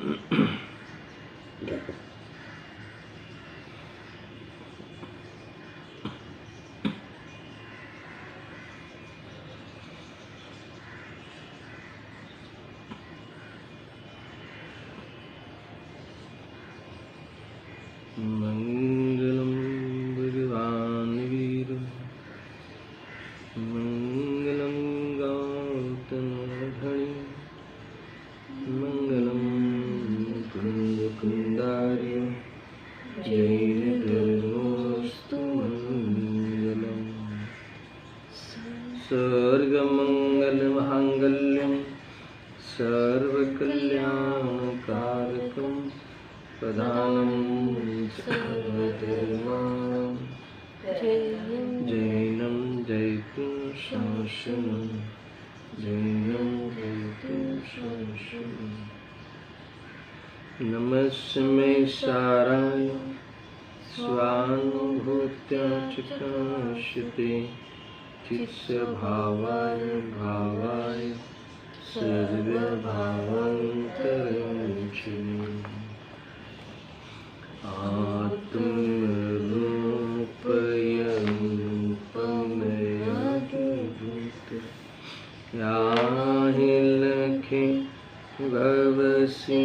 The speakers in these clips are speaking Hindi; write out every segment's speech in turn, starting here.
मंगलम भगवान वीर मंगलम गौतमधनि मंगलम कुंदकुंदार्य जयर्नोस्तु मंगलम सर्वमंगलमांगल्यं सर्वकल्याणकारकं प्रधानं सर्वधर्माणां जैनं जयतु शासनं जैनं जयतु शासनं नमस्मै साराय स्वानुभूत्या चिकाश्यते चित्स्वभावाय भावाय सर्वभावान्तरङ्क्षिणे आत्मरूपयरूपमयादिभूत याहि लखे भवसिन्धुतरो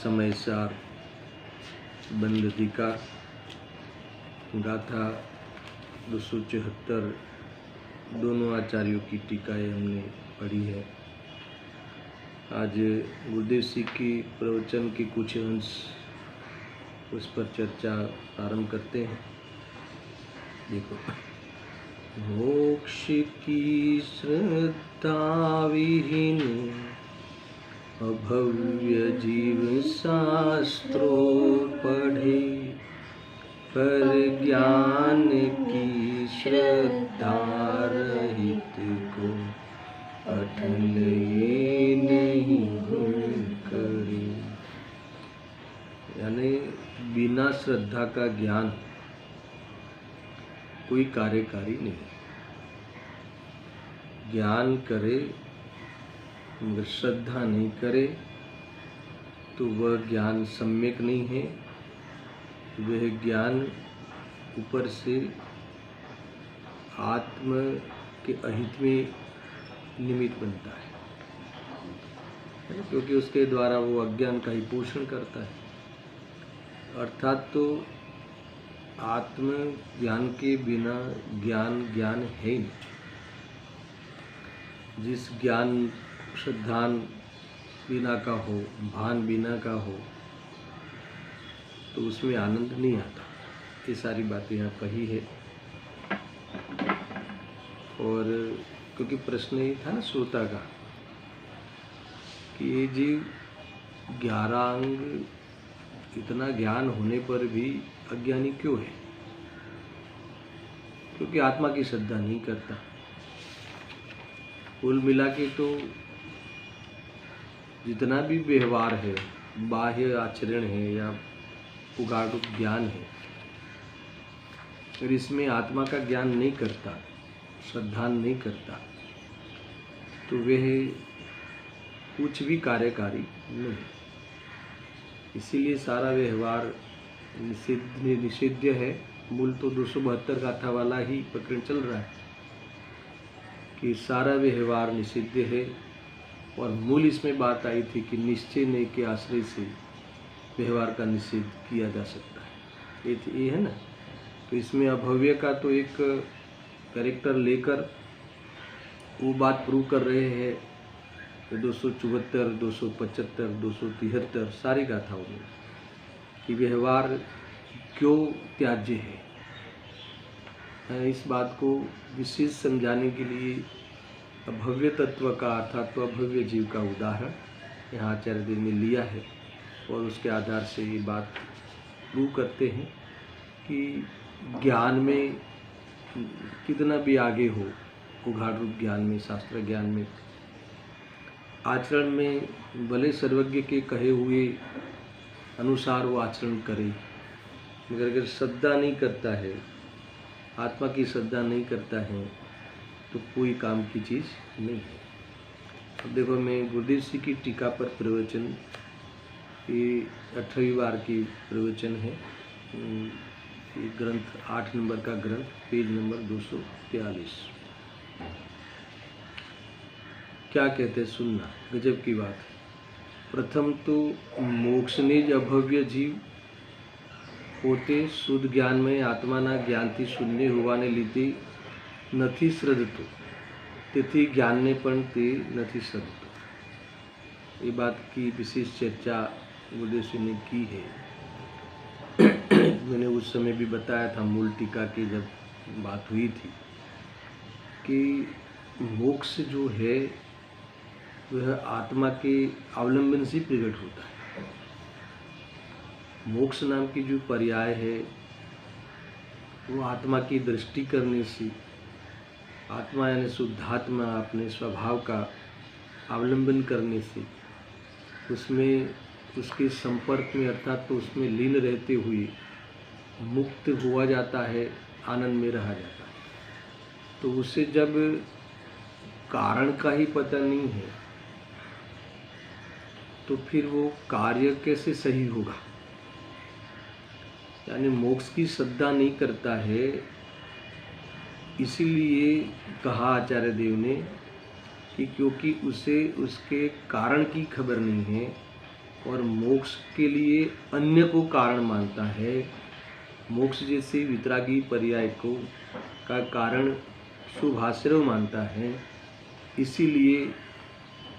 समय सार बंद अधिकार गाथा 274 दोनों आचार्यों की टीकाएं हमने पढ़ी है। आज गुरुदेव सिंह की प्रवचन के कुछ अंश उस पर चर्चा प्रारंभ करते हैं। देखो, मोक्ष की श्रद्धा विहीन अभव्य जीव शास्त्रों पढ़े, पर ज्ञान की श्रद्धा रहित को अटल ये नहीं करे। यानी बिना श्रद्धा का ज्ञान कोई कार्यकारी नहीं। ज्ञान करे मगर श्रद्धा नहीं करे तो वह ज्ञान सम्यक नहीं है। वह ज्ञान ऊपर से आत्म के अहित में निमित्त बनता है, क्योंकि उसके द्वारा वो अज्ञान का ही पोषण करता है। अर्थात तो आत्म ज्ञान के बिना ज्ञान ज्ञान है ही नहीं। जिस ज्ञान श्रद्धान बिना का हो, भान बिना का हो, तो उसमें आनंद नहीं आता। ये सारी बातें यहाँ कही है। और क्योंकि प्रश्न ये था ना श्रोता का कि ये जीव 11 अंग इतना ज्ञान होने पर भी अज्ञानी क्यों है? क्योंकि आत्मा की श्रद्धा नहीं करता। कुल मिला के तो जितना भी व्यवहार है, बाह्य आचरण है या उगाड़ ज्ञान है, अगर इसमें आत्मा का ज्ञान नहीं करता, श्रद्धा नहीं करता, तो वह कुछ भी कार्यकारी नहीं। इसीलिए सारा व्यवहार निषिद्ध है। मूल तो 272 गाथा वाला ही प्रकरण चल रहा है कि सारा व्यवहार निषिद्ध है। और मूल इसमें बात आई थी कि निश्चय नहीं के आश्रय से व्यवहार का निषेध किया जा सकता है। ये है ना। तो इसमें अभव्य का तो एक कैरेक्टर लेकर वो बात प्रूव कर रहे हैं। 274, 275, 273 सारी गाथाओं में कि व्यवहार क्यों त्याज्य है। इस बात को विशेष समझाने के लिए अभव्य तत्व का अर्थात तो अभव्य जीव का उदाहरण यहाँ आचार्य देव ने लिया है। और उसके आधार से ये बात प्रूव करते हैं कि ज्ञान में कितना भी आगे हो, उघाड़ रूप ज्ञान में, शास्त्र ज्ञान में, आचरण में भले सर्वज्ञ के कहे हुए अनुसार वो आचरण करे, मगर अगर श्रद्धा नहीं करता है, आत्मा की श्रद्धा नहीं करता है, तो कोई काम की चीज़ नहीं है। अब देखो, मैं गुरुदेव जी की टीका पर प्रवचन, ये 18वीं बार की प्रवचन है, ये ग्रंथ 8 नंबर का ग्रंथ, पेज नंबर 243। क्या कहते हैं सुनना, गजब की बात। प्रथम तो मोक्ष निज अभव्य जीव પોતે શુદ્ધ જ્ઞાનમય આત્માના જ્ઞાનથી શૂન્ય હોવાને લીધે નથી શ્રદ્ધતો, તેથી જ્ઞાનને પણ તે નથી શ્રદ્ધતો। ये बात की विशेष चर्चा गुरुदेव जी ने की है। मैंने उस समय भी बताया था, मूल टीका की जब बात हुई थी, कि मोक्ष जो है वह आत्मा के अवलंबन से प्रकट होता है। मोक्ष नाम की जो पर्याय है वो आत्मा की दृष्टि करने से, आत्मा यानी शुद्धात्मा अपने स्वभाव का अवलंबन करने से, उसमें उसके संपर्क में अर्थात तो उसमें लीन रहते हुए मुक्त हुआ जाता है, आनंद में रहा जाता है। तो उसे जब कारण का ही पता नहीं है तो फिर वो कार्य कैसे सही होगा। यानी मोक्ष की श्रद्धा नहीं करता है, इसीलिए कहा आचार्य देव ने कि क्योंकि उसे उसके कारण की खबर नहीं है और मोक्ष के लिए अन्य को कारण मानता है, मोक्ष जैसे वितरागी पर्याय को का कारण शुभाश्रय मानता है, इसीलिए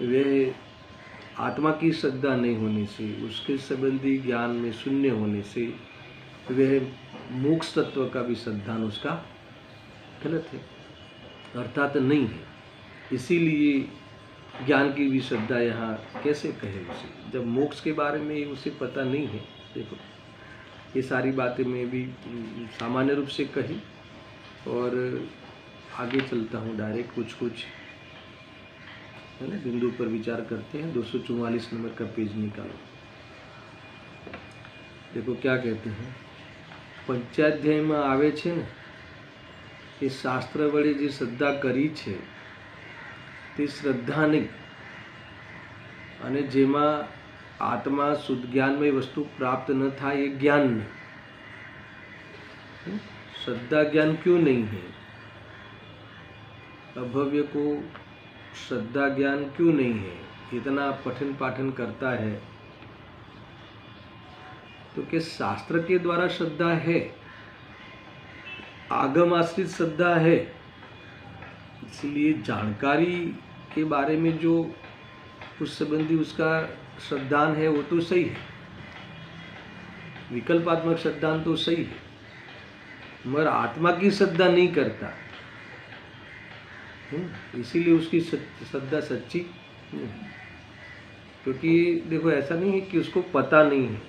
वह आत्मा की श्रद्धा नहीं होने से, उसके संबंधी ज्ञान में शून्य होने से वह मोक्ष तत्व का भी श्रद्धान उसका गलत है, अर्थात नहीं है। इसीलिए ज्ञान की भी श्रद्धा यहाँ कैसे कहे उसे, जब मोक्ष के बारे में उसे पता नहीं है। देखो, ये सारी बातें मैं भी सामान्य रूप से कही और आगे चलता हूँ डायरेक्ट, कुछ है ना बिंदु पर विचार करते हैं। 244 नंबर का पेज निकालो। देखो क्या कहते हैं, पंचाध्याय में आवे छे ने कि शास्त्र वडे जे श्रद्धा करी छे ते श्रद्धा नहीं, अने जेमा आत्मा शुद्ध ज्ञानमय वस्तु प्राप्त न था ये ज्ञान नहीं। श्रद्धा ज्ञान क्यों नहीं है, अभव्य को श्रद्धा ज्ञान क्यों नहीं है, इतना पठन पाठन करता है तो क्या शास्त्र के द्वारा श्रद्धा है, आगम आश्रित श्रद्धा है। इसलिए जानकारी के बारे में जो उस संबंधी उसका श्रद्धान है वो तो सही है, विकल्पात्मक श्रद्धान तो सही है, मगर आत्मा की श्रद्धा नहीं करता, इसीलिए उसकी श्रद्धा सच्ची नहीं। क्योंकि देखो ऐसा नहीं है कि उसको पता नहीं है,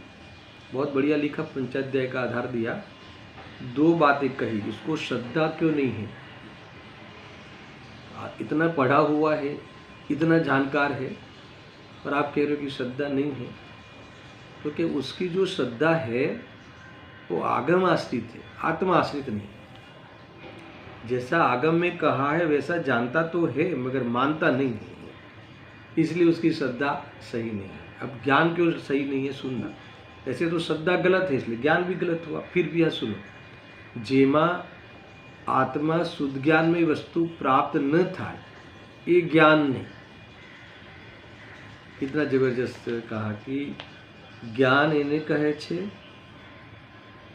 बहुत बढ़िया लिखा, पंचाध्याय का आधार दिया, 2 बातें कही, उसको श्रद्धा क्यों नहीं है। इतना पढ़ा हुआ है, इतना जानकार है, और आप कह रहे हो कि श्रद्धा नहीं है, क्योंकि उसकी जो श्रद्धा है वो आगम आश्रित है, आत्मा आश्रित नहीं। जैसा आगम में कहा है वैसा जानता तो है मगर मानता नहीं है, इसलिए उसकी श्रद्धा सही नहीं है। अब ज्ञान क्यों सही नहीं है सुनना, ऐसे तो श्रद्धा गलत है इसलिए ज्ञान भी गलत हुआ। फिर भी यह सुनो, जेमा आत्मा शुद्ध ज्ञान में वस्तु प्राप्त न था ये ज्ञान नहीं। कितना जबरदस्त कहा कि ज्ञान એને કહે છે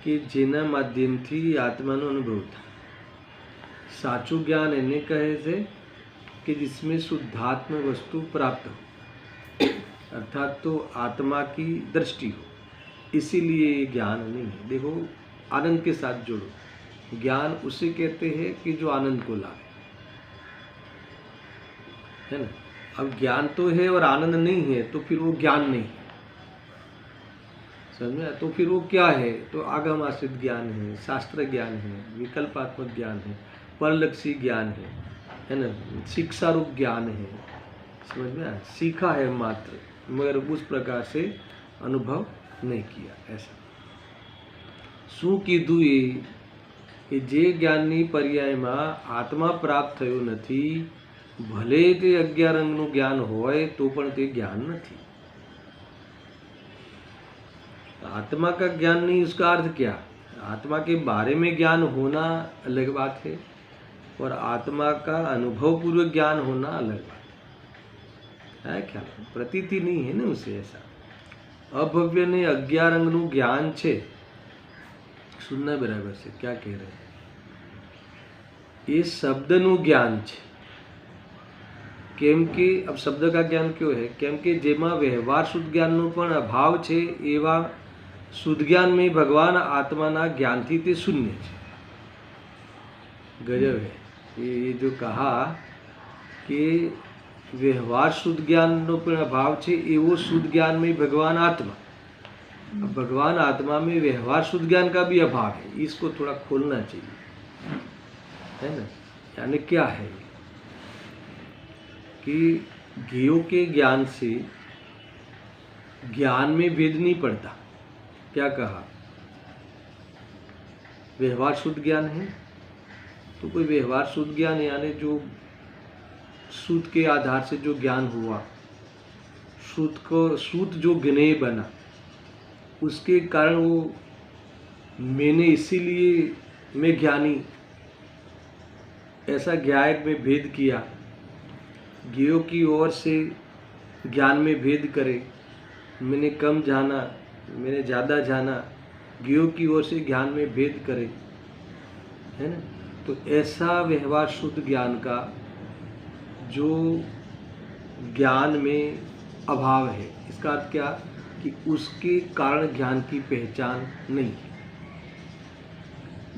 કે જેના માધ્યમથી આત્માનો અનુભવ થાય। સાચું જ્ઞાન એને કહે છે कि जिसमें शुद्धात्म वस्तु प्राप्त हो, अर्थात तो आत्मा की दृष्टि हो, इसीलिए ये ज्ञान नहीं है। देखो आनंद के साथ जोड़ो, ज्ञान उसे कहते हैं कि जो आनंद को लाए, है ना। अब ज्ञान तो है और आनंद नहीं है तो फिर वो ज्ञान नहीं है, समझ में। तो फिर वो क्या है, तो आगम आश्रित ज्ञान है, शास्त्र ज्ञान है, विकल्पात्मक ज्ञान है, परलक्षी ज्ञान है ना, शिक्षा रूप ज्ञान है, समझ में आया? सीखा है मात्र, मगर उस प्रकार से अनुभव नहीं किया। ऐसा शू कीधु कि जे ज्ञाननी पर्यायમાં આત્મા પ્રાપ્ત થયો નથી, ભલે તે 11 અંગનું જ્ઞાન હોય તો પણ તે જ્ઞાન નથી। आत्मा का ज्ञान नहीं, उसका अर्थ क्या? आत्मा के बारे में ज्ञान होना अलग बात है और आत्मा का अनुभव पूर्वक ज्ञान होना अलग बात है। क्या प्रतीति नहीं है ना उसे। ऐसा अभव्य ने 11 अंगનું ज्ञान છે, सुनना बराबर से क्या कह रहे हैं? ये शब्दનું જ્ઞાન છે। કેમ કે अब शब्द का ज्ञान क्यों है? કેમ કે જેમાં વ્યવહાર શુદ્ધ જ્ઞાનનો પણ અભાવ છે, એવા શુદ્ધ જ્ઞાન में भगवान आत्माना ज्ञानથી તે શૂન્ય છે। गजब है ये जो कहा कि व्यवहार शुद्ध ज्ञानનો પણ અભાવ છે, એવો शुद्ध ज्ञान में भगवान आत्मा। अब भगवान आत्मा में व्यवहार शुद्ध ज्ञान का भी अभाव है, इसको थोड़ा खोलना चाहिए, है ना। यानी क्या है कि ज्ञेयों के ज्ञान से ज्ञान में भेद नहीं पड़ता। क्या कहा? व्यवहार शुद्ध ज्ञान है तो कोई व्यवहार शुद्ध ज्ञान यानी जो सूत के आधार से जो ज्ञान हुआ, सूत जो ज्ञेय बना, उसके कारण वो मैंने इसीलिए मैं ज्ञानी, ऐसा ज्ञायक में भेद किया। ज्ञेयों की ओर से ज्ञान में भेद करे, मैंने कम जाना, मैंने ज़्यादा जाना, ज्ञेयों की ओर से ज्ञान में भेद करे, है ना। तो ऐसा व्यवहार शुद्ध ज्ञान का जो ज्ञान में अभाव है, इसका अर्थ क्या कि उसके कारण ज्ञान की पहचान नहीं है।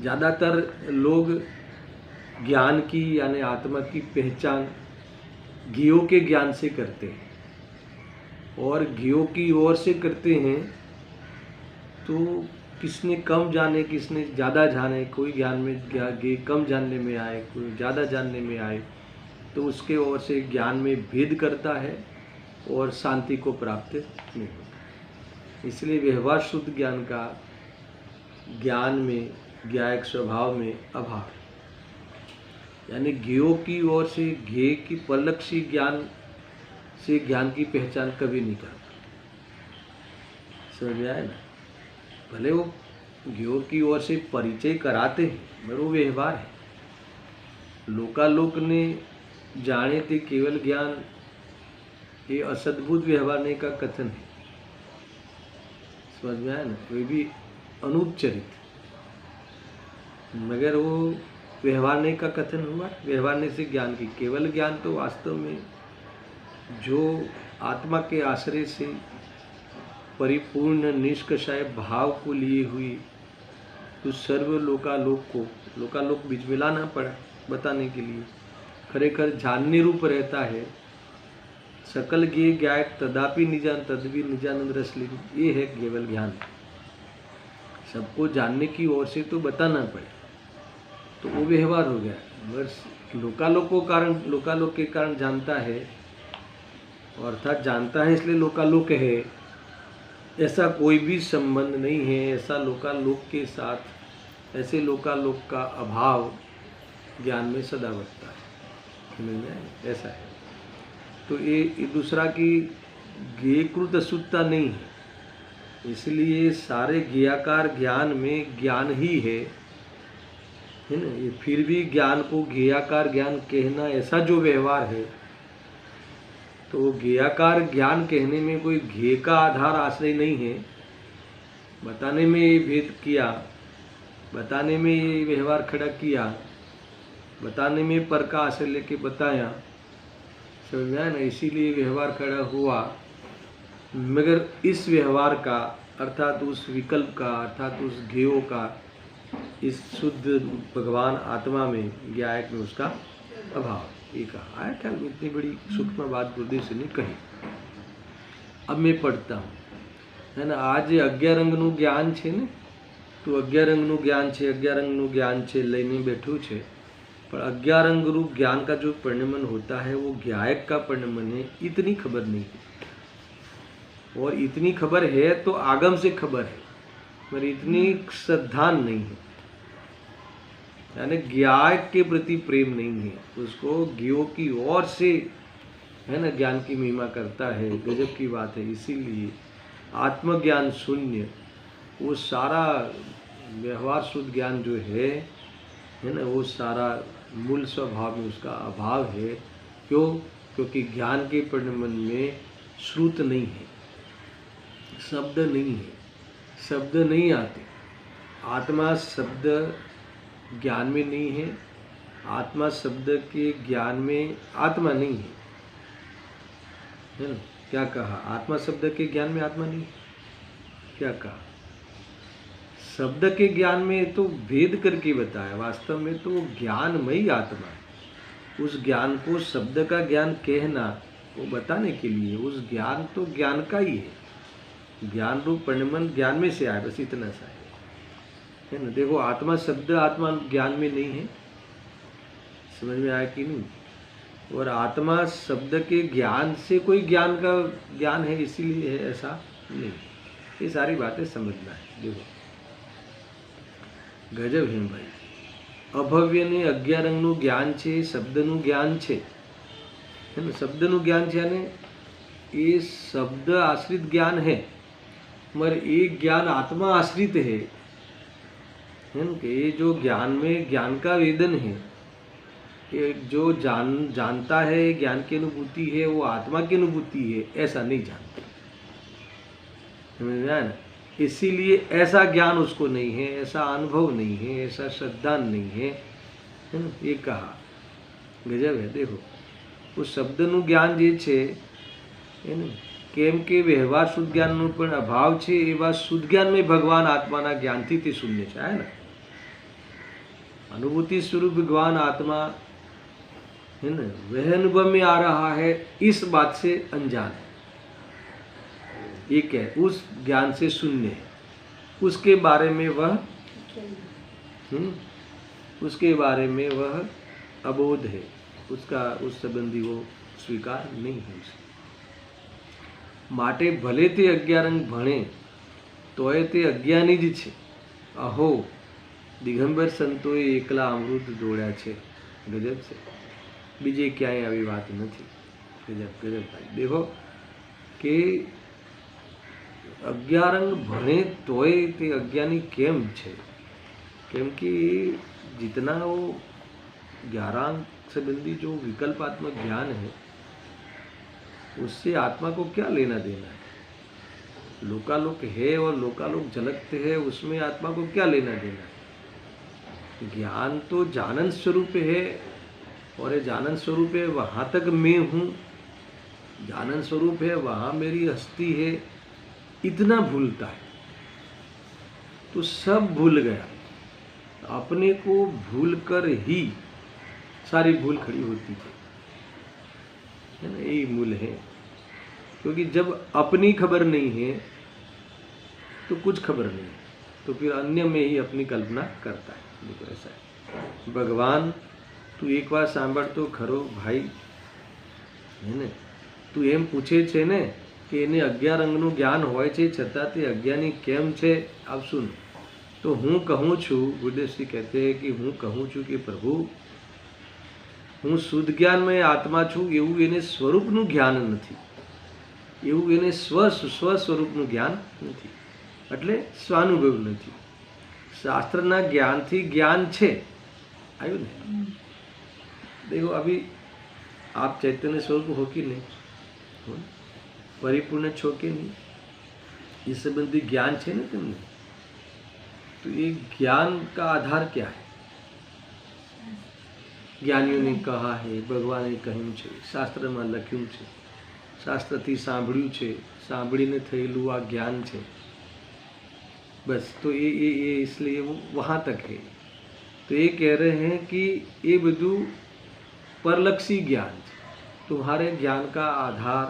ज़्यादातर लोग ज्ञान की यानी आत्मा की पहचान ज्ञेयों के ज्ञान से करते हैं और ज्ञेयों की ओर से करते हैं। तो किसने कम जाने, किसने ज़्यादा जाने, कोई ज्ञान में ज्ञेय कम जानने में आए, कोई ज़्यादा जानने में आए, तो उसके ओर से ज्ञान में भेद करता है और शांति को प्राप्त नहीं होता। इसलिए व्यवहार शुद्ध ज्ञान का ज्ञान में ज्ञायक स्वभाव में अभाव, यानी ज्ञेयों की ओर से ज्ञेय की परलक्षी ज्ञान से ज्ञान की पहचान कभी नहीं करता। समझ में आया ना? भले वो ज्ञेयों की ओर से परिचय कराते हैं, मगर वो व्यवहार है। लोकालोक ने जाने थे केवल ज्ञान, ये असद्भुत व्यवहारने का कथन है। समझ में आया ना? वे भी अनुपचरित, मगर वो व्यवहारने का कथन हुआ। व्यवहारने से ज्ञान की, केवल ज्ञान तो वास्तव में जो आत्मा के आश्रय से परिपूर्ण निष्कषाय भाव को लिए हुई, तो सर्व लोकालोक बीच में लाना पड़ा बताने के लिए। खरेखर जानने रूप रहता है। सकल ज्ञेय ज्ञायक तदापि निजान तदभी निजानंद रसलीन, ये है केवल ज्ञान। सबको जानने की ओर से तो बताना पड़े, तो वो व्यवहार हो गया। मगर लोकालोक के कारण जानता है, अर्थात जानता है इसलिए लोकालोक है, ऐसा कोई भी संबंध नहीं है। ऐसा लोकालोक के साथ, ऐसे लोकालोक का अभाव ज्ञान में सदा बरतता है। समझ में आया? ऐसा है। तो ये दूसरा की ज्ञेयकृत अशुद्धता नहीं है, इसलिए सारे ज्ञेयाकार ज्ञान में ज्ञान ही है ना। ये फिर भी ज्ञान को ज्ञेयाकार ज्ञान कहना, ऐसा जो व्यवहार है, तो ज्ञेयाकार ज्ञान कहने में कोई ज्ञेय का आधार आश्रय नहीं है। बताने में ये भेद किया, बताने में ये व्यवहार खड़ा किया, बताने में पर का आश्रय लेके बताया, समझ में आया ना? इसीलिए व्यवहार खड़ा हुआ। मगर इस व्यवहार का अर्थात उस विकल्प का, अर्थात उस ज्ञेयों का, इस शुद्ध भगवान आत्मा में, ज्ञायक में उसका अभाव। ये कहा आया क्या? इतनी बड़ी सूक्ष्म बात गुरुदेव से नहीं कही। अब मैं पढ़ता हूँ, है ना। आज 11 અંગનું જ્ઞાન છે ને, તો 11 અંગનું જ્ઞાન છે, 11 અંગનું જ્ઞાન છે લઈને બેઠું છે। पर अज्ञारंग रूप ज्ञान का जो परिणमन होता है वो ज्ञायक का परिणमन है, इतनी खबर नहीं है। और इतनी खबर है तो आगम से खबर है, पर इतनी श्रद्धा नहीं है, यानी ज्ञायक के प्रति प्रेम नहीं है, उसको ज्ञो की ओर से है ना ज्ञान की महिमा करता है। गजब की बात है। इसीलिए आत्मज्ञान शून्य, वो सारा व्यवहार शुद्ध ज्ञान जो है ना, वो सारा मूल स्वभाव में उसका अभाव है। क्यों? क्योंकि ज्ञान के परिणमन में श्रुत नहीं है, शब्द नहीं है, शब्द नहीं आते। आत्मा शब्द ज्ञान में नहीं है, आत्मा शब्द के ज्ञान में आत्मा नहीं है ना। क्या कहा? आत्मा शब्द के ज्ञान में आत्मा नहीं है। क्या कहा? शब्द के ज्ञान में तो भेद करके बताया, वास्तव में तो ज्ञानमयी आत्मा है। उस ज्ञान को शब्द का ज्ञान कहना वो बताने के लिए, उस ज्ञान तो ज्ञान का ही है। ज्ञान रूप परिणमन ज्ञान में से आए, बस इतना सा है ना। देखो आत्मा शब्द आत्मा ज्ञान में नहीं है, समझ में आया कि नहीं? और आत्मा शब्द के ज्ञान से कोई ज्ञान का ज्ञान है इसीलिए है, ऐसा नहीं। ये सारी बातें समझना है। देखो गजब है भाई। અભવ્ય ને 11 અંગનું જ્ઞાન છે, શબ્દનું જ્ઞાન છે, है ना। शब्दનું જ્ઞાન છે અને એ शब्द आश्रित ज्ञान है, मगर एक ज्ञान आत्मा आश्रित है ना। कि ये जो ज्ञान में ज्ञान का वेदन है, ये जो जानता है ज्ञान की अनुभूति है, वो आत्मा की अनुभूति है, ऐसा नहीं जानता, समझ में आया ना। इसीलिए ऐसा ज्ञान उसको नहीं है, ऐसा अनुभव नहीं है, ऐसा श्रद्धा नहीं है ना। ये कहा गजब है। देखो उस शब्दનું જ્ઞાન જે છે એને કેમ કે વ્યવહાર શુદ્ધ જ્ઞાનનો પણ અભાવ છે, એવા શુદ્ધ જ્ઞાનમય ભગવાન આત્માના જ્ઞાનથી તે શૂન્ય છે, है ना। अनुभूति स्वरूप भगवान आत्मा है ना, वह अनुभव में आ रहा है, इस बात से अनजान है। एक है उस ज्ञान से शून्य है, उसके बारे में वह उसके बारे में वह अबोध है, उसका उस संबंधी वो स्वीकार नहीं है उसे। માટે ભલે તે 11 અંગ ભણે તોય તે અજ્ઞાની જ છે। અહો દિગંબર સંતોએ એકલા અમૃત દોડ્યા છે। ગજબ છે, બીજે ક્યાંય આવી વાત નથી। ગજબ ગજબ ભાઈ। देखो કે 11 અંગ ભણે તોય તે અજ્ઞાની કેમ છે? કેમ કે जितना वो 11 अंग संबंधी जो विकल्पात्मक ज्ञान है, उससे आत्मा को क्या लेना देना है? लोकालोक है और लोकालोक झलकते हैं, उसमें आत्मा को क्या लेना देना है? ज्ञान तो जानन स्वरूप है, और ये जानन स्वरूप है, वहाँ तक मैं हूँ, जानन स्वरूप है, वहाँ मेरी हस्ती है, इतना भूलता है तो सब भूल गया। अपने को भूल कर ही सारी भूल खड़ी होती है ना। यही मूल है, क्योंकि जब अपनी खबर नहीं है तो कुछ खबर नहीं है, तो फिर अन्य में ही अपनी कल्पना करता है। देखो ऐसा है। भगवान तू एक बार सांभळ तो खरो भाई, है ने। तू एम पूछे छे ने कि એને 11 અંગનું જ્ઞાન હોય છે છતાં તે અજ્ઞાની કેમ છે? આપ સુન। तो हूँ कहूँ छू, गुरुदेव श्री कहते हैं कि हूँ कहूँ छू कि प्रभु हूँ शुद्ध ज्ञानमय आत्मा छूँ, એવું એને સ્વરૂપનું જ્ઞાન નથી, એવું એને સ્વસ્વરૂપનું જ્ઞાન નથી, એટલે સ્વાનુભવ નથી। શાસ્ત્રના જ્ઞાનથી જ્ઞાન છે, આવ્યું ને। देखो अभी आप चैतन्य स्वरूप हो कि नहीं, हो परिपूर्ण छो कि नहीं, इस संबंधी ज्ञान है ना तुमने। तो ये ज्ञान का आधार क्या है? ज्ञानियों ने कहा है, भगवाने કહ્યું છે, શાસ્ત્રમાં લખ્યું છે, શાસ્ત્રથી સાંભળ્યું છે, સાંભળીને થયેલું આ જ્ઞાન છે, बस। तो ये इसलिए वो वहाँ तक है। तो ये कह रहे हैं कि ये બધું परलक्षी ज्ञान है, तुम्हारे ज्ञान का आधार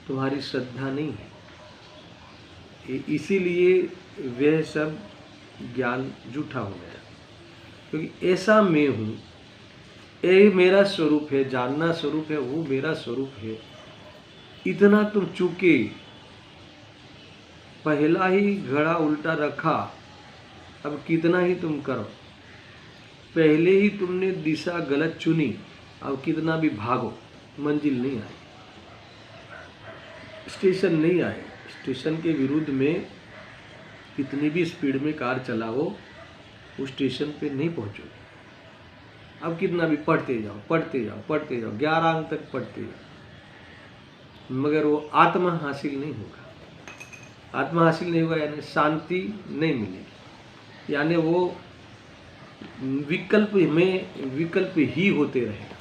तुम्हारी श्रद्धा नहीं है, इसीलिए वह सब ज्ञान झूठा हो गया। क्योंकि ऐसा मैं हूँ ये मेरा स्वरूप है, जानना स्वरूप है, वो मेरा स्वरूप है, इतना तुम चूके, पहला ही घड़ा उल्टा रखा, अब कितना ही तुम करो, पहले ही तुमने दिशा गलत चुनी, अब कितना भी भागो मंजिल नहीं आई, स्टेशन नहीं आए। स्टेशन के विरुद्ध में कितनी भी स्पीड में कार चलाओ, उस स्टेशन पे नहीं पहुंचोगे। अब कितना भी पढ़ते जाओ पढ़ते जाओ पढ़ते जाओ, 11 अंक तक पढ़ते जाओ, मगर वो आत्मा हासिल नहीं होगा। आत्मा हासिल नहीं होगा यानी शांति नहीं मिलेगी, यानी वो विकल्प ही होते रहेगा,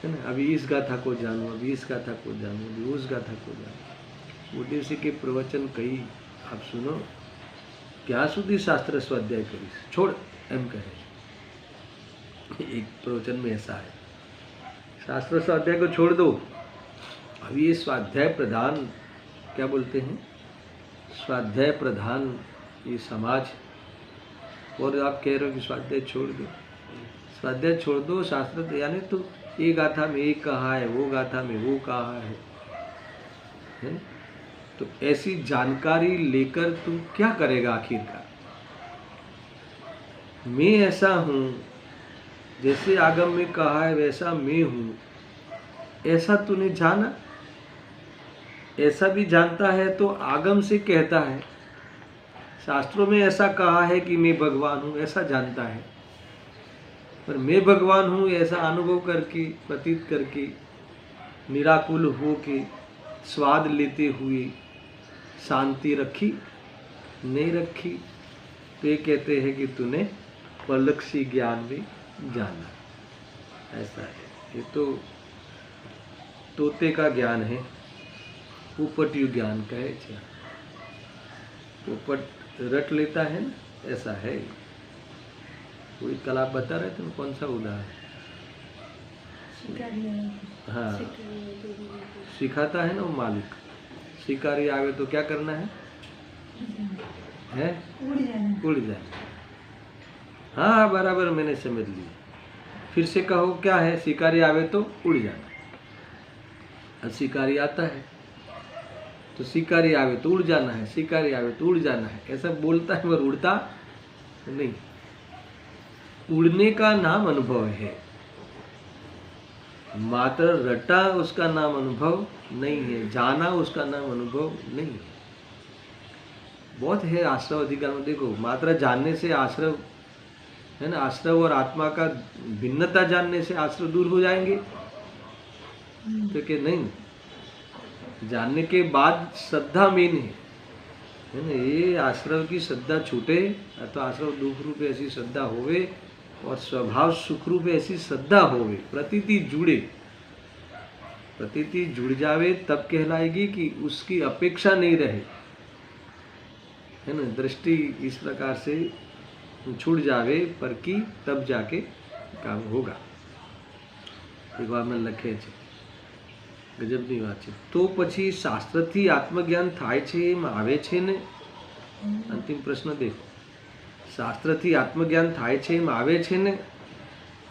है ना। अभी इस गाथा को जानो, अभी इस गाथा को जानो, अभी उस गाथा को जानो। उद्देश्य के प्रवचन कई आप सुनो, क्या सुधी शास्त्र स्वाध्याय करी छोड़ एम कहे। एक प्रवचन में ऐसा है, शास्त्र स्वाध्याय को छोड़ दो, अभी ये स्वाध्याय प्रधान क्या बोलते हैं, स्वाध्याय प्रधान ये समाज, और आप कह रहे हो कि स्वाध्याय छोड़ दो, स्वाध्याय छोड़ दो, शास्त्र यानी तो ये गाथा में ये कहा है, वो गाथा में वो कहा है ना। तो ऐसी जानकारी लेकर तू क्या करेगा आखिरकार। मैं ऐसा हूँ, जैसे आगम में कहा है वैसा मैं हूँ, ऐसा तूने जाना, ऐसा भी जानता है तो आगम से कहता है, शास्त्रों में ऐसा कहा है कि मैं भगवान हूँ, ऐसा जानता है, पर मैं भगवान हूँ ऐसा अनुभव करके, प्रतीत करके, निराकुल हो के, स्वाद लेते हुए शांति रखी नहीं रखी, तो ये कहते हैं कि तूने पलक्षी ज्ञान में जाना। ऐसा है, ये तो तोते का ज्ञान है, पोपटियु ज्ञान कहे, पोपट रट लेता है ना, ऐसा है। कोई कल आप बता रहे थे, कौन सा उदाहरण? हाँ, सिखाता है ना वो मालिक, शिकारी आवे तो क्या करना है? उड़ जाए। हाँ बराबर, मैंने समझ लिया। फिर से कहो क्या है? शिकारी आवे तो उड़ जाना। अब शिकारी आता है तो शिकारी आवे तो उड़ जाना है, शिकारी आवे तो उड़ जाना है, ऐसा बोलता है मगर उड़ता नहीं। उड़ने का नाम अनुभव है, मात्र रटा उसका नाम अनुभव नहीं है, जाना उसका नाम अनुभव नहीं है। बहुत है आश्रव अधिकार में, देखो मात्र जानने से आश्रव है ना, आश्रव और आत्मा का भिन्नता जानने से आश्रव दूर हो जाएंगे, तो कि नहीं, जानने के बाद श्रद्धा मेन है ना। ये आश्रव की श्रद्धा छूटे तो आश्रव दुख रूप ऐसी श्रद्धा होवे और स्वभाव सुख रूप ऐसी श्रद्धा होवे, प्रतीति जुड़े, प्रतीति जुड़ जावे तब कहलाएगी कि उसकी अपेक्षा नहीं रहे, है ना। दृष्टि इस प्रकार से छूट जावे पर की तब जाके काम होगा। एक बार मैं लखे છે ગજબની વાત છે। તો પછી શાસ્ત્રથી આત્મજ્ઞાન થાય છે એમ આવે છે ને, અંતિમ પ્રશ્ન देखो, શાસ્ત્રથી આત્મજ્ઞાન થાય છે એમ આવે છે ને,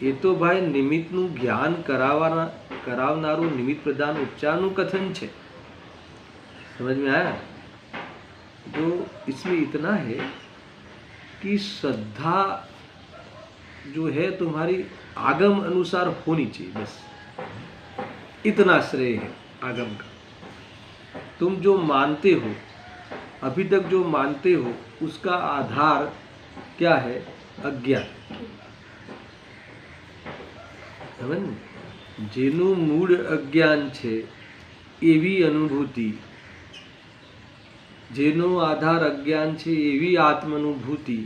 એ તો ભાઈ નિમિત્તનું જ્ઞાન કરાવનારું નિમિત્ત પ્રદાન ઉપચારનું કથન છે। समझ में आया? तो इसमें इतना है कि श्रद्धा जो है तुम्हारी आगम अनुसार होनी चाहिए, बस इतना श्रेय है आगम का। तुम जो मानते हो, अभी तक जो मानते हो, उसका आधार क्या है? अज्ञान। जेनु मूળ अज्ञान छे एवी अनुभूति, जेनो आधार अज्ञान छे एवी आत्मानुभूति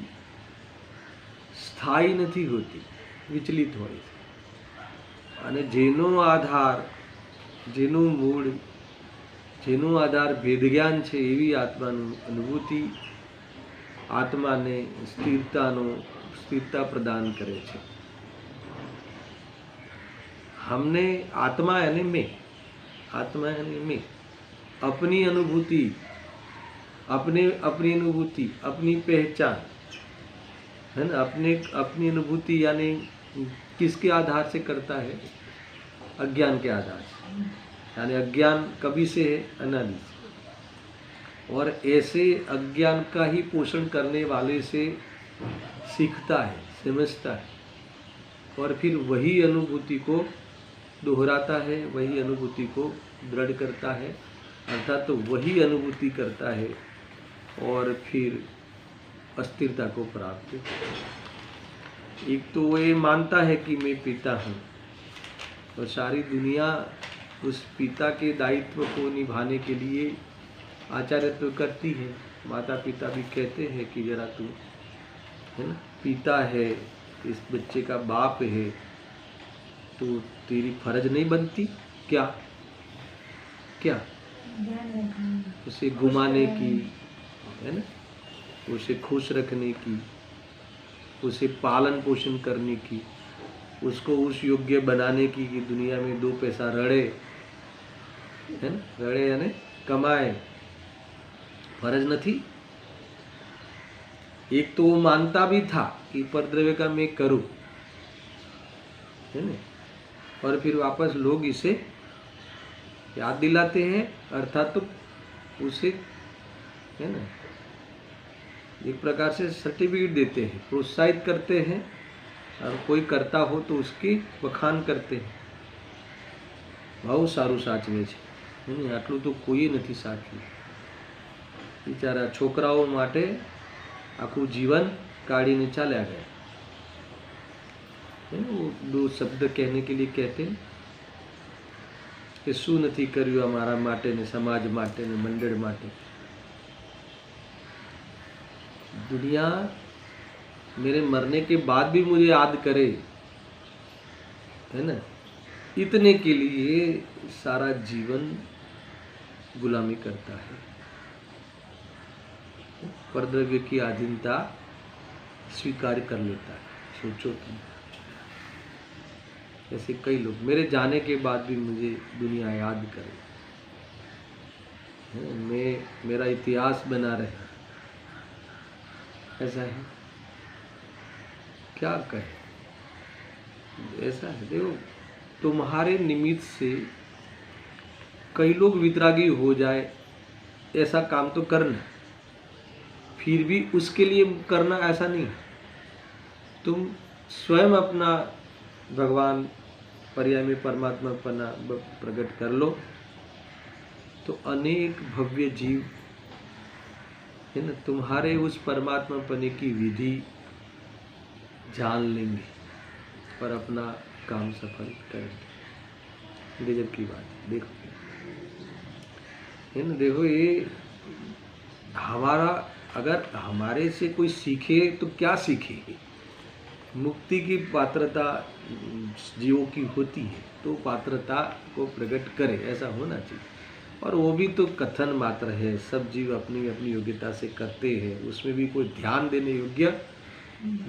स्थायी नहीं होती, विचलित होय छे। अने जेनो आधार, जेनो मूળ, जेनो आधार भेद ज्ञान छे एवी आत्मानु अनुभूति आत्मा ने स्थिरता प्रदान करे छे। हमने आत्मा यानी मैं, आत्मा यानी मैं, अपनी अनुभूति, अपनी अनुभूति, अपनी पहचान है ना, अपनी अनुभूति यानी किसके आधार से करता है? अज्ञान के आधार से, यानी अज्ञान कभी से है? अनादि से। और ऐसे अज्ञान का ही पोषण करने वाले से सीखता है, समझता है, और फिर वही अनुभूति को दोहराता है, वही अनुभूति को दृढ़ करता है, अर्थात तो वही अनुभूति करता है और फिर अस्थिरता को प्राप्त। एक तो वो ये मानता है कि मैं पिता हूँ, और सारी दुनिया उस पिता के दायित्व को निभाने के लिए आचार्यत्व करती है। माता पिता भी कहते हैं कि जरा तू, है ना, पिता है, इस बच्चे का बाप है, तो तेरी फर्ज नहीं बनती क्या? क्या उसे घुमाने की, है ना, उसे खुश रखने की, उसे पालन पोषण करने की, उसको उस योग्य बनाने की कि दुनिया में दो पैसा रड़े, है ना, रड़े यानी कमाए। फर्ज न थी? एक तो वो मानता भी था कि परद्रव्य का मैं करूं, है ना, और फिर वापस लोग इसे याद दिलाते हैं, अर्थात तो उसे, है ना, एक प्रकार से सर्टिफिकेट देते हैं, प्रोत्साहित करते हैं, और कोई करता हो तो उसकी वखान करते हैं। બહુ સારું સાચવે છે, આટલું તો કોઈ નથી સાચવ્યું। બિચારા છોકરાઓ માટે આખું જીવન કાઢીને ચાલ્યા ગયા। वो दो शब्द कहने के लिए कहते हैं कि શું નથી કર્યું અમારા માટે ને સમાજ માટે ને મંડળ માટે। दुनिया मेरे मरने के बाद भी मुझे याद करे, है ना, इतने के लिए सारा जीवन गुलामी करता है, परद्रव्य की अधीनता स्वीकार कर लेता है। सोचो तुम, ऐसे कई लोग मेरे जाने के बाद भी मुझे दुनिया याद करे, मैं मेरा इतिहास बना रहे, ऐसा है। क्या कहे, ऐसा है। देखो, तुम्हारे निमित्त से कई लोग वितरागी हो जाए, ऐसा काम तो करना, फिर भी उसके लिए करना ऐसा नहीं। तुम स्वयं अपना भगवान पर्याय में परमात्मा पना प्रकट कर लो, तो अनेक भव्य जीव, है ना, तुम्हारे उस परमात्मा पने की विधि जान लेंगे और अपना काम सफल करेंगे। गजब की बात है। देखो, है ना, देखो, ये हमारा, अगर हमारे से कोई सीखे तो क्या सीखे? मुक्ति की पात्रता जीवों की होती है, तो पात्रता को प्रकट करे, ऐसा होना चाहिए। और वो भी तो कथन मात्र है, सब जीव अपनी अपनी योग्यता से करते हैं, उसमें भी कोई ध्यान देने योग्य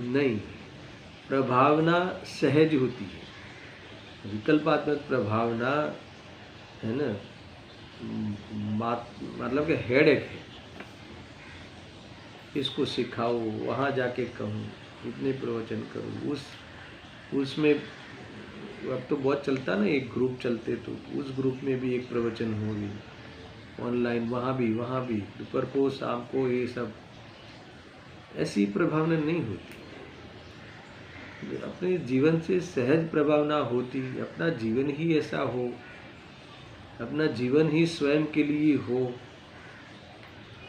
नहीं। प्रभावना सहज होती है, विकल्पात्मक प्रभावना, है ना, मतलब कि हेडेक है। इसको सिखाओ, वहाँ जाके कहूँ, इतने प्रवचन करूँ, उसमें अब तो बहुत चलता ना, एक ग्रुप चलते, तो उस ग्रुप में भी एक प्रवचन होगी, ऑनलाइन वहाँ भी दोपहर को शाम को, ये सब ऐसी प्रभावना नहीं होती। अपने जीवन से सहज प्रभावना होती, अपना जीवन ही ऐसा हो, अपना जीवन ही स्वयं के लिए हो।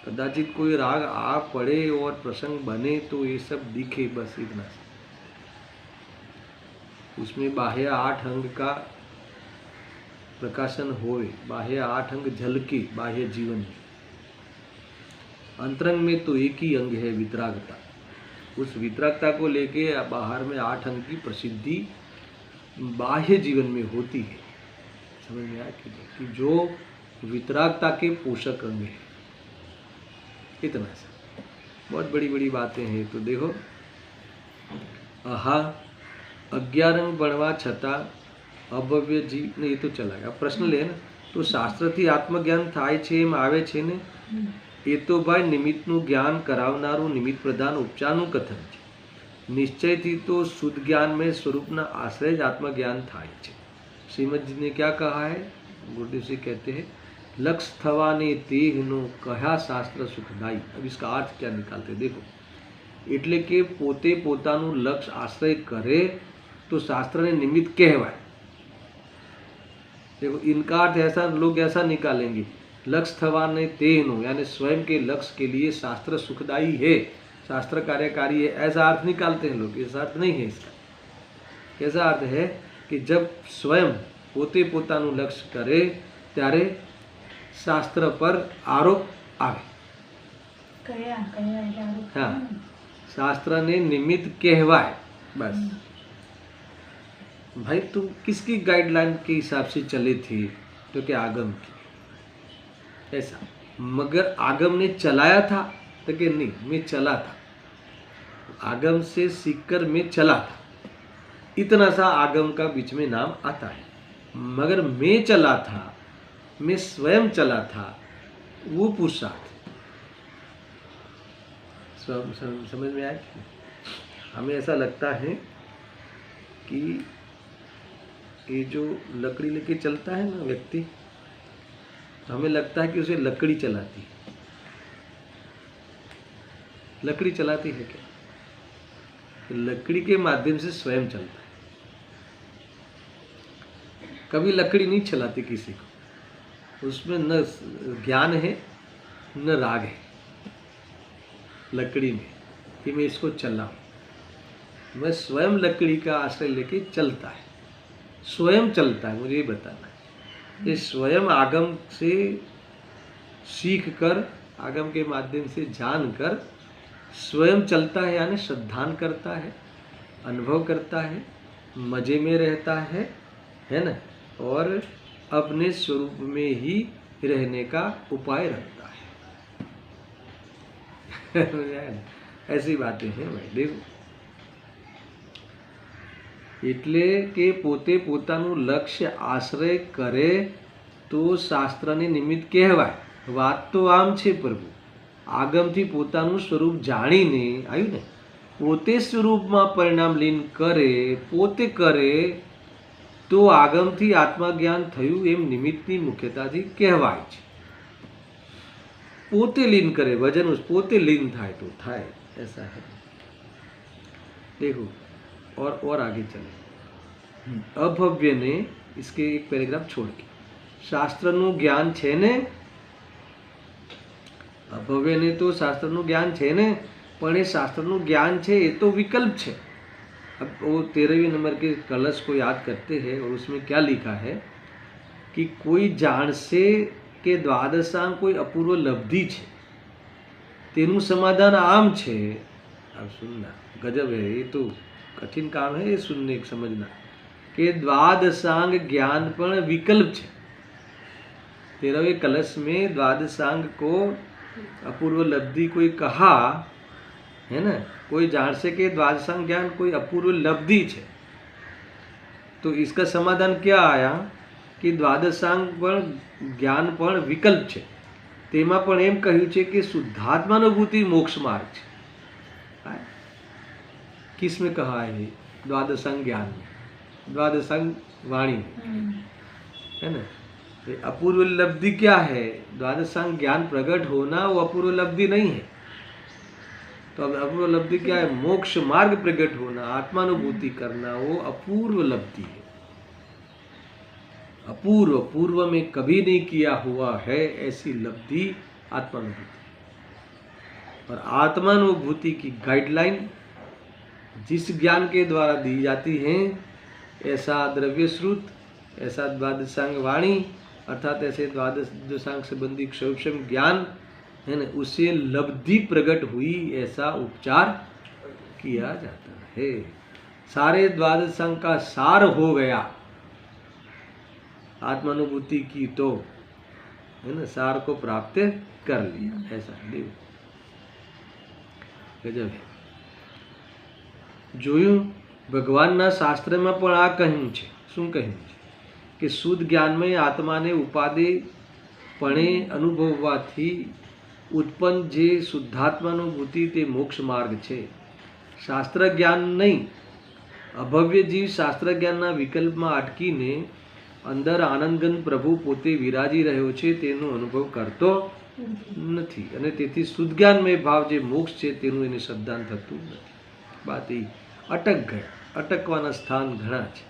कदाचित कोई राग आ पड़े और प्रसंग बने तो ये सब दिखे, बस इतना। उसमें बाह्य 8 अंग का प्रकाशन होए, बाह्य 8 अंग झलके बाह्य जीवन में। अंतरंग में तो एक ही अंग है, वितरागता। उस वितरागता को लेके बाहर में 8 अंग की प्रसिद्धि बाह्य जीवन में होती है। समझ में आया कि जो वितरागता के पोषक अंग है, इतना सा। बहुत बड़ी बड़ी बातें हैं। तो देखो, आहा, 11 बनवा छता अभव्य जीव ने, ये तो चला गया। प्रश्न ले ना, तो શાસ્ત્રથી આત્મજ્ઞાન થાય છે એમ આવે છે ને, એ તો ભાઈ નિમિત્તનું જ્ઞાન કરાવનારું નિમિત્ત પ્રધાન ઉપચારનું કથન છે। નિશ્ચયથી તો શુદ્ધ જ્ઞાન में स्वरूपના આશ્રય જ આત્મજ્ઞાન થાય છે। श्रीमद जी ने क्या कहा है? गुरुदेव जी कहते हैं लक्ष्य थवाने तेहनो कहा शास्त्र सुखदायी। अब इसका अर्थ क्या निकालते देखो, એટલે કે પોતે પોતાનું લક્ષ્ય આશ્રય કરે तो शास्त्र ने निमित्त कहवाय। देखो इनका अर्थ ऐसा लोग ऐसा निकालेंगे, लक्ष्य थवाने तेहनो यानी स्वयं के लक्ष्य के लिए शास्त्र सुखदायी है, शास्त्र कार्यकारी है, ऐसा अर्थ निकालते हैं लोग। ऐसा अर्थ नहीं है इसका। कैसा अर्थ है कि जब स्वयं पोते पोताનું લક્ષ્ય કરે ત્યારે શાસ્ત્ર પર આરોપ આવે। हाँ, शास्त्र ने निमित्त कहवाय। बस भाई तुम किसकी गाइडलाइन के हिसाब से चले थे? तो क्या आगम की? ऐसा। मगर आगम ने चलाया था तो कि नहीं, मैं चला था, आगम से सीखकर मैं चला था, इतना सा आगम का बीच में नाम आता है। मगर मैं चला था, मैं स्वयं चला था, वो पुरुषार्थ। समझ में आया? हमें ऐसा लगता है कि ये जो लकड़ी लेके चलता है ना व्यक्ति, हमें लगता है कि उसे लकड़ी चलाती है। लकड़ी चलाती है क्या? लकड़ी के माध्यम से स्वयं चलता है। कभी लकड़ी नहीं चलाती किसी को, उसमें न ज्ञान है न राग है लकड़ी में कि मैं इसको चलाऊं। मैं स्वयं लकड़ी का आश्रय लेके चलता है, स्वयं चलता है। मुझे ये बताना है, ये स्वयं आगम से सीख कर, आगम के माध्यम से जानकर स्वयं चलता है, यानी श्रद्धान करता है, अनुभव करता है, मजे में रहता है ना, और अपने स्वरूप में ही रहने का उपाय रखता है। ऐसी बातें हैं भाई। देखो એટલે કે પોતે પોતાનું લક્ષ્ય આશ્રય કરે તો શાસ્ત્રને નિમિત્ત કહેવાય। વાત તો આમ છે પ્રભુ, આગમથી પોતાનું સ્વરૂપ જાણીને આવ્યું ને, પોતે સ્વરૂપમાં પરિણામ લીન કરે, પોતે કરે તો આગમથી આત્મજ્ઞાન થયું એમ નિમિત્તની મુખ્યતાથી કહેવાય છે। પોતે લીન करे, वजन उस पोते लीन થાય तो થાય, ऐसा है। देखो और आगे चले। अभव्य ने इसके एक पैराग्राफ छोड़ के શાસ્ત્રનું જ્ઞાન છે ને, અભવ્યને તો શાસ્ત્રનું જ્ઞાન છે ને, પણ એ શાસ્ત્રનું જ્ઞાન છે એ તો વિકલ્પ છે। अब वो 13वें नंबर के कलश को याद करते हैं और उसमें क्या लिखा है कि कोई जान से के द्वादशांग कोई अपूर्व लब्धि છે, તેનું समाधान आम છે। अब सुनना, गजब है, ये तो कठिन काम है ये सुनने समझना कि द्वादशांग ज्ञान पण विकल्प है। 13वें कलश में द्वादशांग को अपूर्व लब्धि कोई कहा है ना, कोई जान से के द्वादशांग ज्ञान कोई अपूर्व लब्धि है, तो इसका समाधान क्या आया कि द्वादशांग पण ज्ञान पण विकल्प है। तेमा पण एम कह्युं छे कि शुद्धात्मानुभूति मोक्ष मार्ग है। किस में कहा है? द्वादशांग ज्ञान में, द्वादशांग वाणी में, है ना। अपूर्व लब्धि क्या है? द्वादशांग ज्ञान प्रकट होना वो अपूर्व लब्धि नहीं है। तो अब अपूर्व लब्धि क्या है? मोक्ष मार्ग प्रकट होना, आत्मानुभूति करना, वो अपूर्व लब्धि है। अपूर्व, पूर्व में कभी नहीं किया हुआ है ऐसी लब्धि आत्मानुभूति। और आत्मानुभूति की गाइडलाइन जिस ज्ञान के द्वारा दी जाती है, ऐसा द्रव्य श्रुत, ऐसा द्वादशांग वाणी अर्थात ऐसे द्वादशांग संबंधी क्षोभम ज्ञान है ना, उससे लब्धि प्रकट हुई ऐसा उपचार किया जाता है। सारे द्वादशांग का सार हो गया, आत्मानुभूति की तो है ना, सार को प्राप्त कर लिया, ऐसा देव गजब है। જોયું ભગવાનના શાસ્ત્રમાં પણ આ કહ્યું છે। શું કહ્યું છે? કે શુદ્ધ જ્ઞાનમય આત્માને ઉપાદેયપણે અનુભવવાથી ઉત્પન્ન જે શુદ્ધાત્માનુભૂતિ તે મોક્ષ માર્ગ છે। શાસ્ત્ર જ્ઞાન નહીં. અભવ્ય જીવ શાસ્ત્ર જ્ઞાનના વિકલ્પમાં અટકીને અંદર આનંદગન પ્રભુ પોતે વિરાજી રહ્યો છે તેનો અનુભવ કરતો નથી, અને તેથી શુદ્ધ જ્ઞાનમય ભાવ જે મોક્ષ છે તેનું એને શ્રદ્ધાન થતું નથી. બાત એ અટક ગયા. અટકવાના સ્થાન ઘણા છે,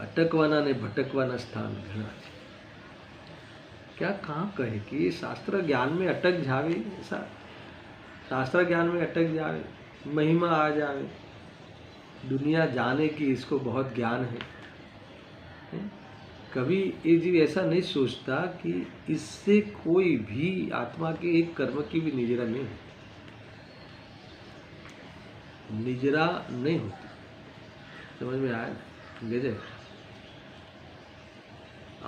અટકવાના ને ભટકવાના સ્થાન घना है. क्या कहाँ कहे कि ये शास्त्र ज्ञान में अटक जावे, ऐसा शास्त्र ज्ञान में अटक जावे, महिमा आ जावे, दुनिया जाने की इसको बहुत ज्ञान है. कभी ये जीव ऐसा नहीं सोचता कि इससे कोई भी आत्मा के एक कर्म की भी निजरा नहीं होती, निजरा नहीं होती. समझ में आया ना? गजब.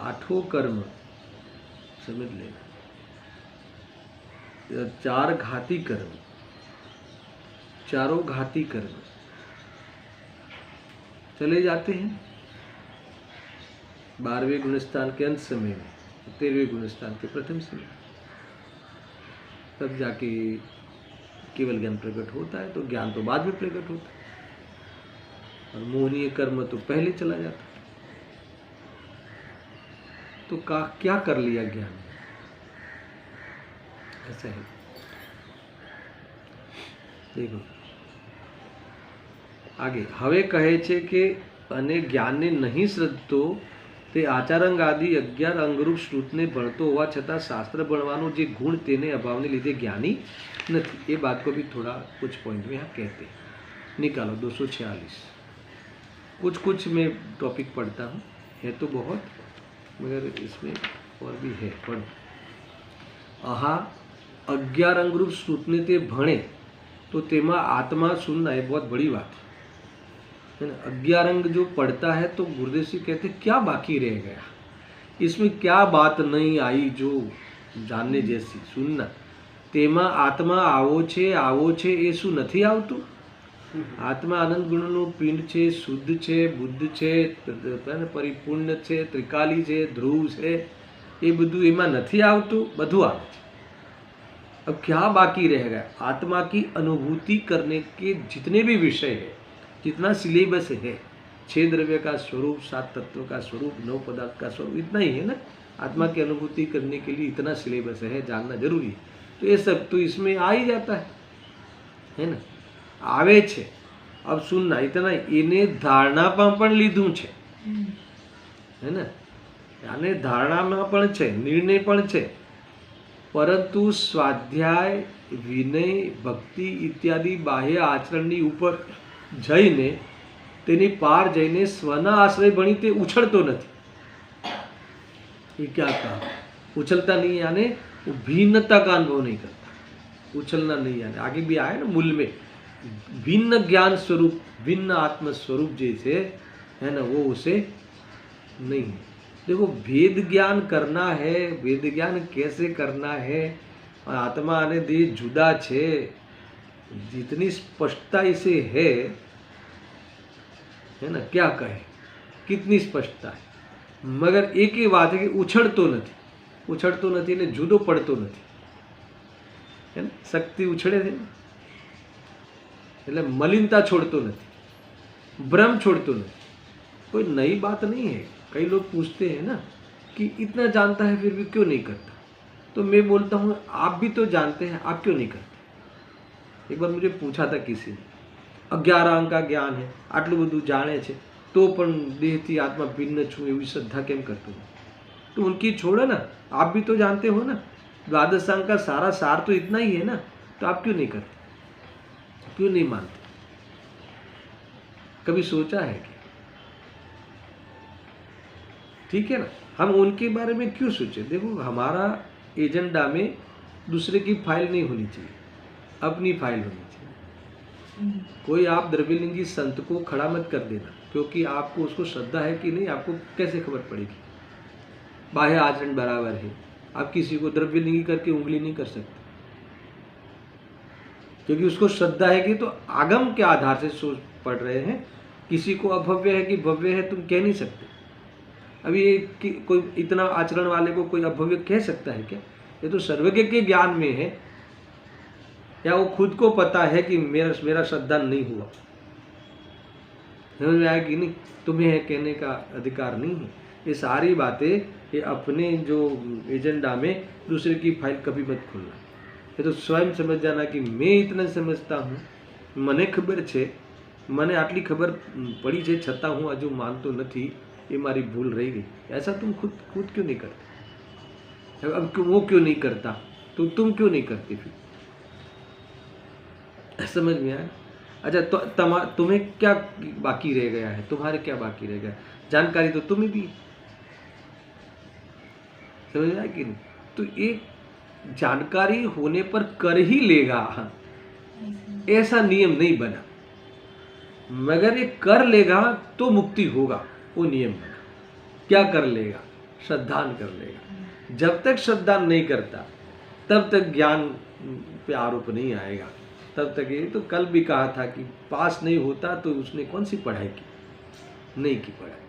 आठों कर्म समझ लेना. 4 घाती कर्म, चारों घाती कर्म चले जाते हैं 12वें गुणस्थान के अंत समय में, 13वें गुणस्थान के प्रथम समय, तब जाके केवल ज्ञान प्रकट होता है. तो ज्ञान तो बाद में प्रकट होता है, और मोहनीय कर्म तो पहले चला जाता है. तो क्या कर लिया ज्ञान? ऐसा है. देखो आगे હવે કહે છે કે અને જ્ઞાનને નહીં શ્રદ્ધતો તે આચારંગ આદિ 11 અંગરૂપ શ્રુતને ભણતો હોવા છતાં શાસ્ત્ર ભણવાનો જે ગુણ તેને અભાવને લીધે જ્ઞાની નથી. એ बात को भी थोड़ा कुछ पॉइंट में यहाँ कहते हैं. निकालो 246. कुछ मैं टॉपिक पढ़ता हूँ, है तो बहुत, मगर इसमें और भी है. પણ આહા 11 અંગરૂપ શ્રુતને તે ભણે तो तेमा आत्मा सुनना ये बहुत बड़ी बात है ना. 11 अंग जो पढ़ता है तो गुरुदेव जी कहते क्या बाकी रह गया, इसमें क्या बात नहीं आई जो जानने जैसी. सुनना तेमा आत्मा आवो छे ए शू नहीं आवतुं. आत्मा आनंद गुणनो पिंड छे, शुद्ध छे, बुद्ध छे, परिपूर्ण छे, त्रिकाली छे, ध्रुव छे, ये बधुं एमां नथी आवतुं, बधुं आवे छे. अब क्या बाकी रह गया? आत्मा की अनुभूति करने के जितने भी विषय है, जितना सिलेबस है, 6 द्रव्य का स्वरूप, 7 तत्व का स्वरूप, 9 पदार्थ का स्वरूप, इतना ही है ना. आत्मा की अनुभूति करने के लिए इतना सिलेबस है, जानना जरूरी है. तो ये सब तो इसमें आ ही जाता है ना. आवे छे. अब सुनना इतना इन्हें धारणा पण लीधुं छे, है ना. यानी धारणा में पण छे, निर्णय पण छे, परंतु स्वाध्याय, विनय, भक्ति इत्यादि बाह्य आचरणनी ऊपर जईने तेनी पार जईने स्वना आश्रय भणी ते उछळतो नथी. ये क्या कहा? उछलता नहीं, यानी भिन्नता का अनुभव नहीं करता. उछलना नहीं, यानी आगे भी आया ना मूल में भिन्न ज्ञान स्वरूप, भिन्न आत्म स्वरूप जैसे है ना, वो उसे नहीं है. देखो भेद ज्ञान करना है, वेद ज्ञान कैसे करना है, और आत्मा અને દેહ जुदा छे, जितनी स्पष्टता इसे है ना. क्या कहे, कितनी स्पष्टता है, मगर एक ही बात है कि उछड़तो नहीं એટલે जुदो पड़तो नहीं, है ना. शक्ति उछड़े છે એટલે મલિનતા छोड़तो नहीं, भ्रम छोड़तो नहीं. कोई नई बात नहीं है. कई लोग पूछते हैं ना कि इतना जानता है फिर भी क्यों नहीं करता. तो मैं बोलता हूँ आप भी तो जानते हैं, आप क्यों नहीं करते. एक बार मुझे पूछा था किसी ने, 11 अंग का ज्ञान है, आटલું બધું જાણે છે तो પણ દેહથી આત્મા ભિન્ન છું એવી શ્રદ્ધા કેમ કરતો નથી. तो उनकी छोड़ो ना, आप भी तो जानते हो ना, 12 अंग का सारा सार तो इतना ही है ना. तो आप क्यों नहीं करते, क्यों नहीं मानते? कभी सोचा है क्या? ठीक है ना. हम उनके बारे में क्यों सोचे? देखो हमारा एजेंडा में दूसरे की फाइल नहीं होनी चाहिए, अपनी फाइल होनी चाहिए. कोई आप द्रव्यलिंगी संत को खड़ा मत कर देना, क्योंकि आपको उसको श्रद्धा है कि नहीं आपको कैसे खबर पड़ेगी. बाह्य आचरण बराबर है, आप किसी को द्रव्यलिंगी करके उंगली नहीं कर सकते, क्योंकि उसको श्रद्धा है कि तो आगम के आधार से सोच पढ़ रहे हैं. किसी को अभव्य है कि भव्य है तुम कह नहीं सकते. अभी कोई इतना आचरण वाले को कोई अभव्य कह सकता है क्या? ये तो सर्वज्ञ के ज्ञान में है या वो खुद को पता है कि मेरा श्रद्धा नहीं हुआ। समझ में आया कि नहीं? तुम्हें है कहने का अधिकार नहीं है। ये सारी बातें ये अपने जो एजेंडा में दूसरे की फाइल कभी मत खोलना। ये तो स्वयं समझ जाना कि मैं इतना समझता हूँ, મને ખબર છે, મને આટલી ખબર પડી છે, છતાં હું હજુ માનતો નથી, ये मारी भूल रही गई। ऐसा तुम खुद क्यों नहीं करते? अब क्यों वो क्यों नहीं करता तो तुम क्यों नहीं करते फिर? समझ में आया? अच्छा, तो तुम्हें क्या बाकी रह गया है? तुम्हारे क्या बाकी रह गया? जानकारी तो तुम्हें भी, समझ में आया कि नहीं? तो एक जानकारी होने पर कर ही लेगा, ऐसा नियम नहीं बना, मगर ये कर लेगा तो मुक्ति होगा, वो नियम बना। क्या कर लेगा? श्रद्धान कर लेगा। जब तक श्रद्धान नहीं करता तब तक ज्ञान पे आरोप नहीं आएगा। तब तक ये तो कल भी कहा था कि पास नहीं होता तो उसने कौन सी पढ़ाई की? नहीं की पढ़ाई।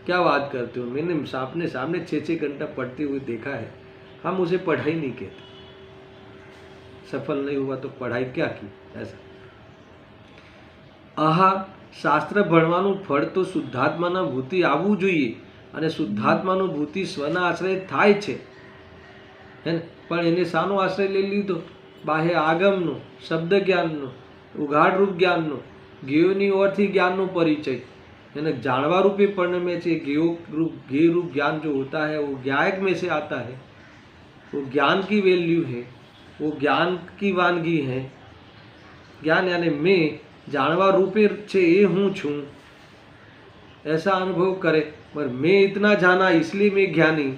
क्या बात करते हो? मैंने अपने सामने 6-6 घंटा पढ़ते हुए देखा है, हम उसे पढ़ाई नहीं कहते। सफल नहीं हुआ तो पढ़ाई क्या की? ऐसा આહા શાસ્ત્ર ભણવાનું ફળ તો શુદ્ધાત્માના ભૂતિ આવવું જોઈએ, અને શુદ્ધાત્માનું ભૂતિ સ્વના આશ્રય થાય છે, હે ને? પણ એને શાનો આશ્રય લઈ લીધો? બાહ્ય આગમનો, શબ્દ જ્ઞાનનો, ઉઘાડ રૂપ જ્ઞાનનો, જ્ઞેયોની ઓરથી જ્ઞાનનો પરિચય, यानी जानवा रूपे पढ़ने में से ज्ञेय रूप ज्ञान जो होता है वो ज्ञायक में से आता है, वो ज्ञान की वैल्यू है, वो ज्ञान की वानगी है। ज्ञान यानी मैं जानवा रूपे छे ये हूँ छूँ, ऐसा अनुभव करे। पर मैं इतना जाना इसलिए मैं ज्ञानी,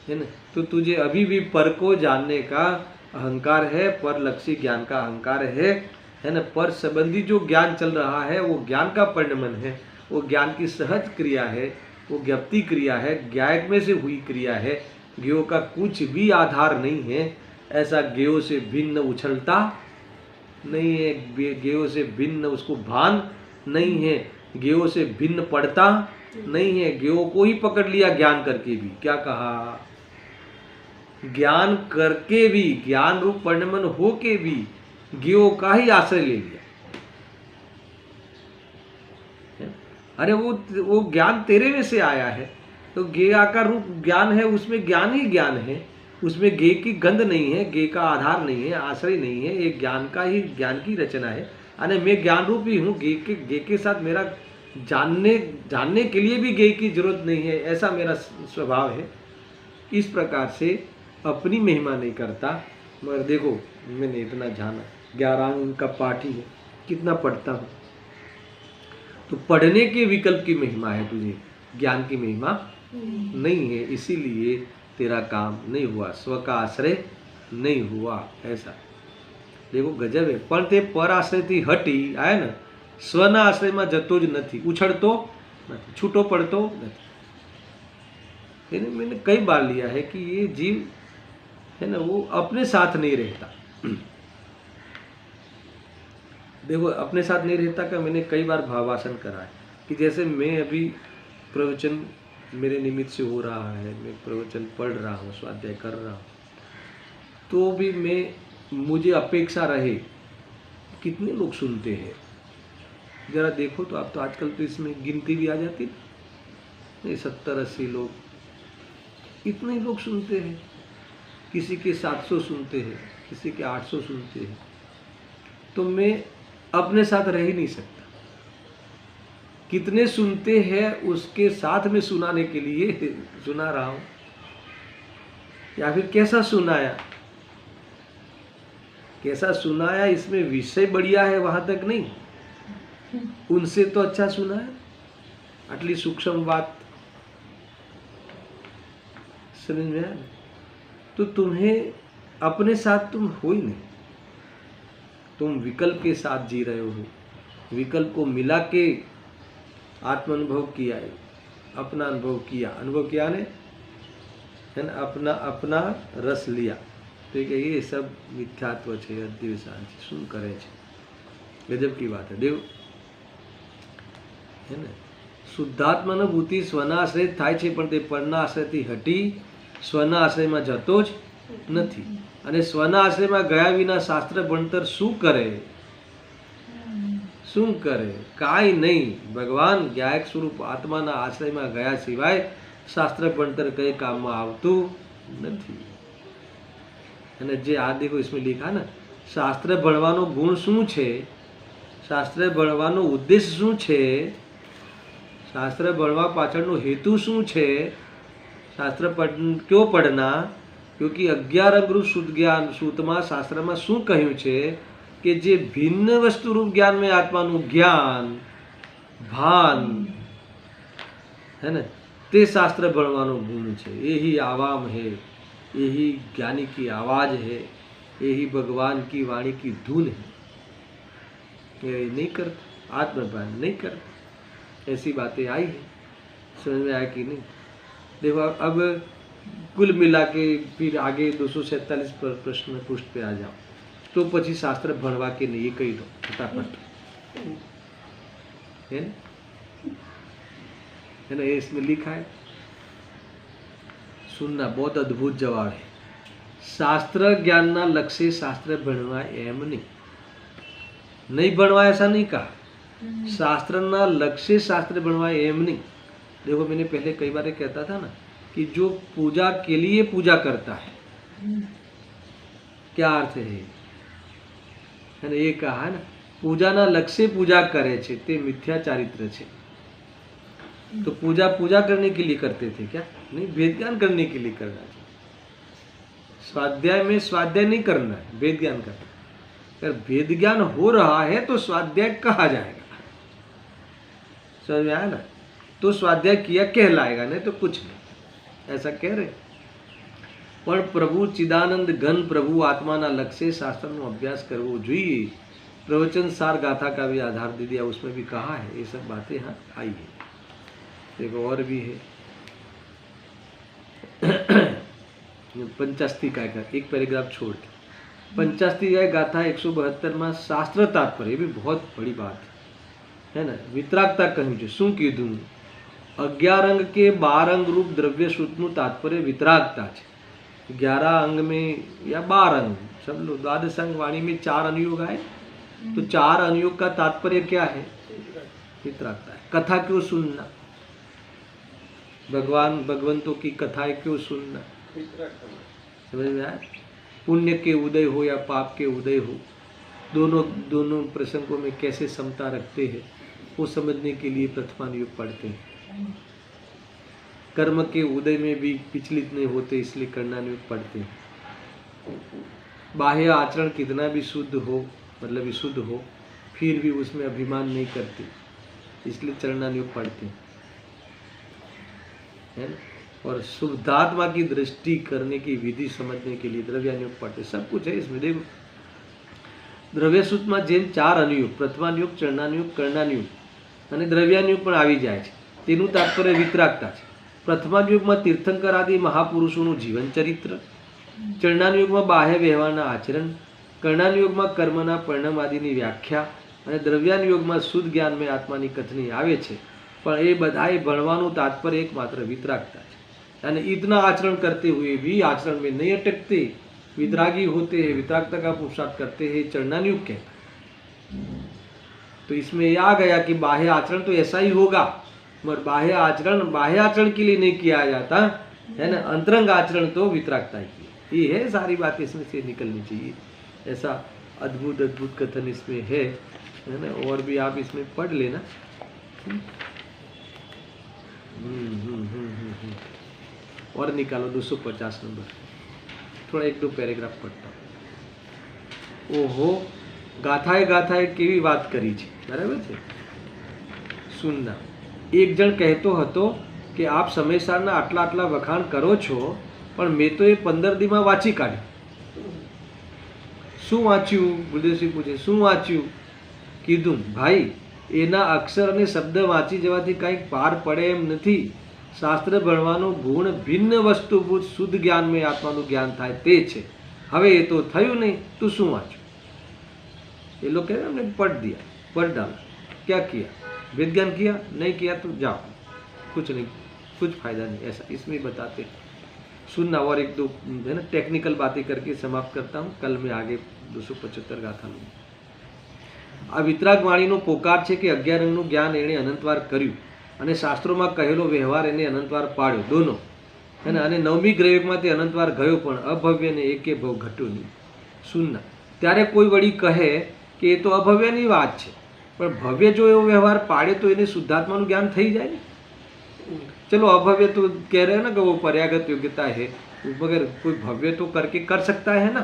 है ना? तो तुझे अभी भी पर को जानने का अहंकार है, पर लक्ष्य ज्ञान का अहंकार है ना? पर संबंधी जो ज्ञान चल रहा है वो ज्ञान का परिणमन है, वो ज्ञान की सहज क्रिया है, वो ज्ञप्ति क्रिया है, ज्ञायक में से हुई क्रिया है। ज्ञेयों का कुछ भी आधार नहीं है, ऐसा ज्ञेयों से भिन्न उछलता नहीं है, ज्ञेयों से भिन्न उसको भान नहीं है, ज्ञेयों से भिन्न पढ़ता नहीं है। ज्ञेयों को ही पकड़ लिया ज्ञान करके भी। क्या कहा? ज्ञान करके भी, ज्ञान रूप परिणमन हो के भी ज्ञेयों का ही आश्रय ले लिया। अरे वो ज्ञान तेरे में से आया है, तो ज्ञेय का रूप ज्ञान है, उसमें ज्ञान ही ज्ञान है, उसमें ज्ञेय की गंध नहीं है, ज्ञेय का आधार नहीं है, आश्रय नहीं है, ये ज्ञान का ही, ज्ञान की रचना है। अरे मैं ज्ञान रूप ही हूँ, ज्ञेय के साथ मेरा जानने के लिए भी ज्ञेय की जरूरत नहीं है, ऐसा मेरा स्वभाव है। इस प्रकार से अपनी महिमा नहीं करता, मगर देखो मैंने इतना जाना, 11 अंक का पाठ ही है, कितना पढ़ता हूँ। तो पढ़ने के विकल्प की महिमा है तुझे, ज्ञान की महिमा नहीं है, इसीलिए तेरा काम नहीं हुआ, स्व का आश्रय नहीं हुआ। ऐसा देखो गजब है। पण ते पर आश्रय थी हटी आए ने, स्वना आश्रय में जतो ज नहीं, उछड़तो नहीं, छूटो पड़तो नहीं। मैंने कई बार लिया है कि ये जीव है ना, वो अपने साथ नहीं रहता। देखो अपने साथ नहीं रहता का मैंने कई बार भावासन करा है कि जैसे मैं अभी प्रवचन मेरे निमित्त से हो रहा है, मैं प्रवचन पढ़ रहा हूँ, स्वाध्याय कर रहा हूँ, तो भी मुझे अपेक्षा रहे कितने लोग सुनते हैं। जरा देखो तो आप तो आजकल तो इसमें गिनती भी आ जाती नहीं, 70-80 लोग, इतने लोग सुनते हैं। किसी के 700 सुनते हैं, किसी के 800 सुनते हैं। तो मैं अपने साथ रह ही नहीं सकता। कितने सुनते हैं उसके साथ में सुनाने के लिए सुना रहा हूँ, या फिर कैसा सुनाया इसमें विषय बढ़िया है वहां तक नहीं, उनसे तो अच्छा सुनाया। आटली सूक्ष्म बात समझ में आया? तो तुम्हें अपने साथ तुम हो ही नहीं, तुम विकल्प के साथ जी रहे हो। विकल्प को मिला के आत्म अनुभव किया है, अपना अनुभव किया ने, है ना? अपना रस लिया। तो ये सब मिथ्यात्व है, अद्वैत શું કરે છે? गजब की बात है। देव है ने, શુદ્ધાત્માનો ભૂતિ સ્વના આશ્રય થાય છે, પણ તે પરના આશ્રયથી હટી સ્વના આશ્રયમાં જતો જ નથી। અને સ્વના આશ્રયમાં ગયા વિના શાસ્ત્ર ભણતર શું કરે? શું કરે? કાંઈ નહીં. ભગવાન જ્ઞાયક સ્વરૂપ આત્માના આશ્રયમાં ગયા સિવાય શાસ્ત્ર ભણતર કઈ કામમાં આવતું નથી. અને જે આ દેખો इसमें लिखा ना, શાસ્ત્ર ભણવાનો ગુણ શું છે, શાસ્ત્ર ભણવાનો ઉદ્દેશ શું છે, શાસ્ત્ર ભણવા પાછળનો હેતુ શું છે, શાસ્ત્ર क्यों पढ़ना? क्योंकि 11 अंगरूप शुद्ध ज्ञान सूतમાં શાસ્ત્રમાં શું કહ્યું છે કે જે ભિન્ન વસ્તુરૂપ જ્ઞાન में આત્માનું જ્ઞાન ભાન है ना, તે શાસ્ત્ર ભણવાનો ગુણ છે. यही आवाम है, यही ज्ञानी की आवाज है, यही भगवान की वाणी की धुन है. ये नहीं करते, आत्मभान नहीं करते. ऐसी बातें आई है, समझ में आया कि नहीं? देखो अब कुल मिला के फिर आगे 247 पर प्रश्न पृष्ठ पे आ जाओ तो પછી શાસ્ત્ર ભણવા કે નહીં એ કહી દો ફટાફટ. है ना, ये इसमें लिखा है. सुनना, बहुत अद्भुत जवाब है. शास्त्र ज्ञानना लक्ष्य शास्त्र भणवा एम नहीं भणवा, ऐसा नहीं कहा. शास्त्रना लक्ष्य शास्त्र भणवा एम नहीं. देखो मैंने पहले कई बार कहता था ना कि जो पूजा के लिए पूजा करता है, क्या अर्थ है ना, ये कहा ना, पूजाना लक्ष्य पूजा करे छे ते मिथ्या चारित्र छे. तो पूजा पूजा करने के लिए करते थे क्या? नहीं, वेद ज्ञान करने के लिए करना चाहिए. स्वाध्याय में स्वाध्याय नहीं करना है, वेद ज्ञान करना. अगर वेद ज्ञान हो रहा है तो स्वाध्याय कहा जाएगा. समझ में आया ना? तो स्वाध्याय किया कहलाएगा, नहीं तो कुछ नहीं. ऐसा कह रहे. પણ પ્રભુ ચિદાનંદ ઘન પ્રભુ આત્માના લક્ષ્ય શાસ્ત્રનો અભ્યાસ કરવો જોઈએ. प्रवचन सार गाथा का भी आधार दे दिया, उसमें भी कहा है. ये सब बातें यहाँ आई है. देखो और भी है. पंचास्ती का एक पैराग्राफ छोड़ के पंचास्ती गाथा 172 में शास्त्र तात्पर्य, ये भी बहुत बड़ी बात है ना. वितरागता कहूँ છે. શું કીધું? 11 अंग के 12 अंग रूप द्रव्य सूत्रનું तात्पर्य वितरागता है. 11 अंग में या 12 अंग, सब लोग द्वादश अंग वाणी में 4 अनुयोग आए, तो 4 अनुयोग का तात्पर्य क्या है? वितरागता है. कथा क्यों सुनना? भगवंतों की कथाएं क्यों सुनना? समझ में आया? पुण्य के उदय हो या पाप के उदय हो, दोनों प्रसंगों में कैसे समता रखते हैं वो समझने के लिए प्रथमानुयोग पढ़ते हैं. कर्म के उदय में भी विचलित नहीं होते, इसलिए कर्णानुयोग पढ़ते हैं. बाह्य आचरण कितना भी शुद्ध हो, मतलब विशुद्ध हो, फिर भी उसमें अभिमान नहीं करते, इसलिए चरणानुयोग पढ़ते हैं, है ना. और शुद्धात्मा की दृष्टि करने की विधि समझने के लिए द्रव्यानुयोग पढ़ते. सब कुछ है इसमें. देखो द्रव्य सूत्र में जेम 4 अनुयोग, प्रथमानुयोग, चरणानुयोग, कर्णानुयोग અને દ્રવ્યાનુयोग પણ આવી જાય છે. તેનું તાત્પર્ય વિતરાગતા છે. પ્રથમાનુયોગમાં તીર્થંકર આદિ મહાપુરુષોનું જીવન ચરિત્ર, ચરણાનુયોગમાં બાહ્ય વ્યવહારના આચરણ, કર્ણાનુયોગમાં કર્મના પરિણામ આદિની વ્યાખ્યા અને દ્રવ્યાનુયોગમાં શુદ્ધ જ્ઞાનમય આત્માની કથની આવે છે. પણ એ બધાએ ભણવાનું તાત્પર્ય એકમાત્ર વિતરાગતા છે. અને इतना आचरण करते हुए भी आचरण में नहीं अटकते, वितरागी होते हैं, वितरागता का पुरुषार्थ करते हैं, चरणानुयोग कहता है. तो इसमें यह आ गया कि बाह्य आचरण तो ऐसा ही होगा, मगर बाह्य आचरण के लिए नहीं किया जाता है ना. अंतरंग आचरण तो वितरागता ही. ये है सारी बात इसमें से निकलनी चाहिए. ऐसा अद्भुत कथन इसमें है ना. और भी आप इसमें पढ़ लेना. और निकालो 250 नंबर. थोड़ा 1-2 पैराग्राफ पढ़ता हूँ. ओहो, गाथाए केवी बात करी છે, બરાબર છે. સુનના. એક જણ કહેતો હતો કે આપ સમયસારના આટલા વખાણ કરો છો, પણ મેં તો એ 15 દીમાં વાંચી કાઢ્યું. શું વાંચ્યું? ગુરુદેવસિંહ પૂછે, શું વાંચ્યું? કીધું, ભાઈ એના અક્ષર અને શબ્દ વાંચી જવાથી કંઈક પાર પડે એમ નથી. શાસ્ત્ર ભણવાનો ગુણ ભિન્ન વસ્તુભૂત શુદ્ધ જ્ઞાનમય આત્માનું જ્ઞાન થાય તે છે. હવે એ તો થયું નહીં, તું શું વાંચ્યું? ये लोग कह रहे हमने पढ़ दिया, पढ़ डाला, क्या किया? वेद ज्ञान किया? नहीं किया तो जाओ, कुछ नहीं, कुछ फायदा नहीं. ऐसा इसमें बताते. सुनना। और एक दो है ना टेक्निकल बातें करके समाप्त करता हूँ। कल मैं आगे 275 गाथा लूँगा। આ વિતરાગ વાણીનો પોકાર છે કે 11 રંગનું જ્ઞાન એણે અનંતવાર કર્યું અને શાસ્ત્રોમાં કહેલો વ્યવહાર એને અનંતવાર પાડ્યો દોનો है ना। અને નવમી ગ્રહયુગમાં તે અનંતવાર ગયો પણ અભવ્યને એકે ભવ ઘટ્યો નહીં શૂન્ય। ત્યારે કોઈ વળી કહે કે એ તો અભવ્યની વાત છે, પણ ભવ્ય જો એવો વ્યવહાર પાડે તો એને શુદ્ધાત્માનું જ્ઞાન થઈ જાય ને। चलो अभव्य तो कह रहे हैं ना कि वो पर्यागत योग्यता है, मगर कोई भव्य तो करके कर सकता है ना।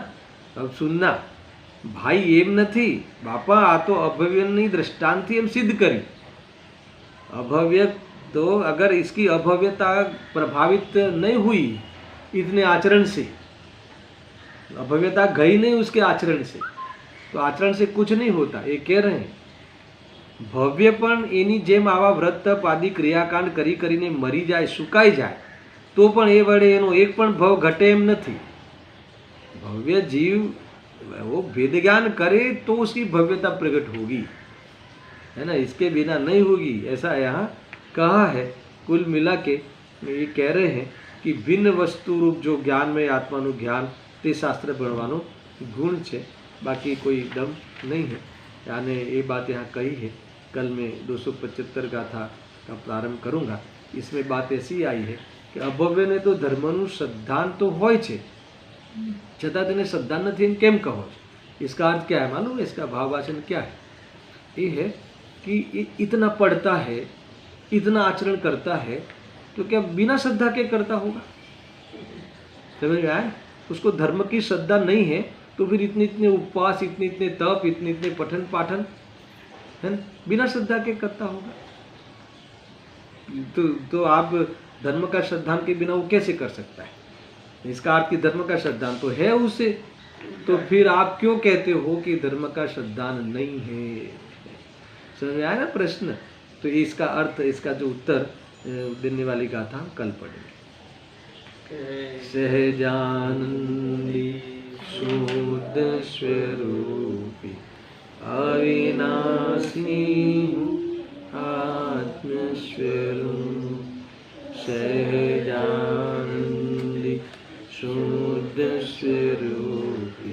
अब सुनना भाई एम नहीं बापा, आ तो अभव्य दृष्टांत एम सिद्ध करी। अभव्य तो अगर इसकी अभव्यता प्रभावित नहीं हुई इतने आचरण से, अभव्यता गई नहीं उसके आचरण से, तो आचरण से कुछ नहीं होता। ये कह रहे हैं भव्य पण एनी जेम आवा व्रत तप आदि क्रियाकांड करी करीने मरी जाए सुकाई जाए तो पण ए वडे एनो एक पण भव घटे एम नथी। भव्य जीव वो वेद ज्ञान करे तो उसकी भव्यता प्रकट होगी, है ना, इसके बिना नहीं होगी, ऐसा यहाँ कहा है। कुल मिला के ये कह रहे हैं कि भिन्न वस्तु रूप जो ज्ञान में आत्मानु ज्ञान ते शास्त्र भणवानो गुण छे, बाकी कोई दम नहीं है। यानी ये बात यहाँ कही है। कल मैं 275 गाथा का प्रारंभ करूँगा। इसमें बात ऐसी आई है कि अभव्य ने तो धर्मनु श्रद्धान तो होय छे, छतां तेने श्रद्धा नहीं एम केम कहो छो। इसका अर्थ क्या है मालूम है? इसका भाववाचन क्या है? ये है कि इतना पढ़ता है, इतना आचरण करता है, तो क्या बिना श्रद्धा के करता होगा? समझ में आया? उसको धर्म की श्रद्धा नहीं है तो फिर इतने इतने उपवास, इतने इतने तप, इतने इतने पठन पाठन, है ना, बिना श्रद्धा के करता होगा। तो आप धर्म का श्रद्धान के बिना वो कैसे कर सकता है? इसका अर्थ कि धर्म का श्रद्धान तो है उसे, तो फिर आप क्यों कहते हो कि धर्म का श्रद्धान नहीं है? समझ में आया ना प्रश्न? तो इसका अर्थ, इसका जो उत्तर देने वाली गाथा हम कल पढ़ेंगे। सहजानंदी शुद्ध स्वरूपी अविनाशी आत्मस्वरूप, सहजानंदी शुद्ध स्वरूपी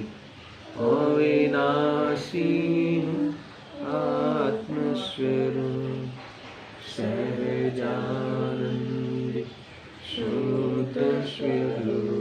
अविनाशी आत्मस्वरूप, सहजानंदी शुद्ध स्वरूप।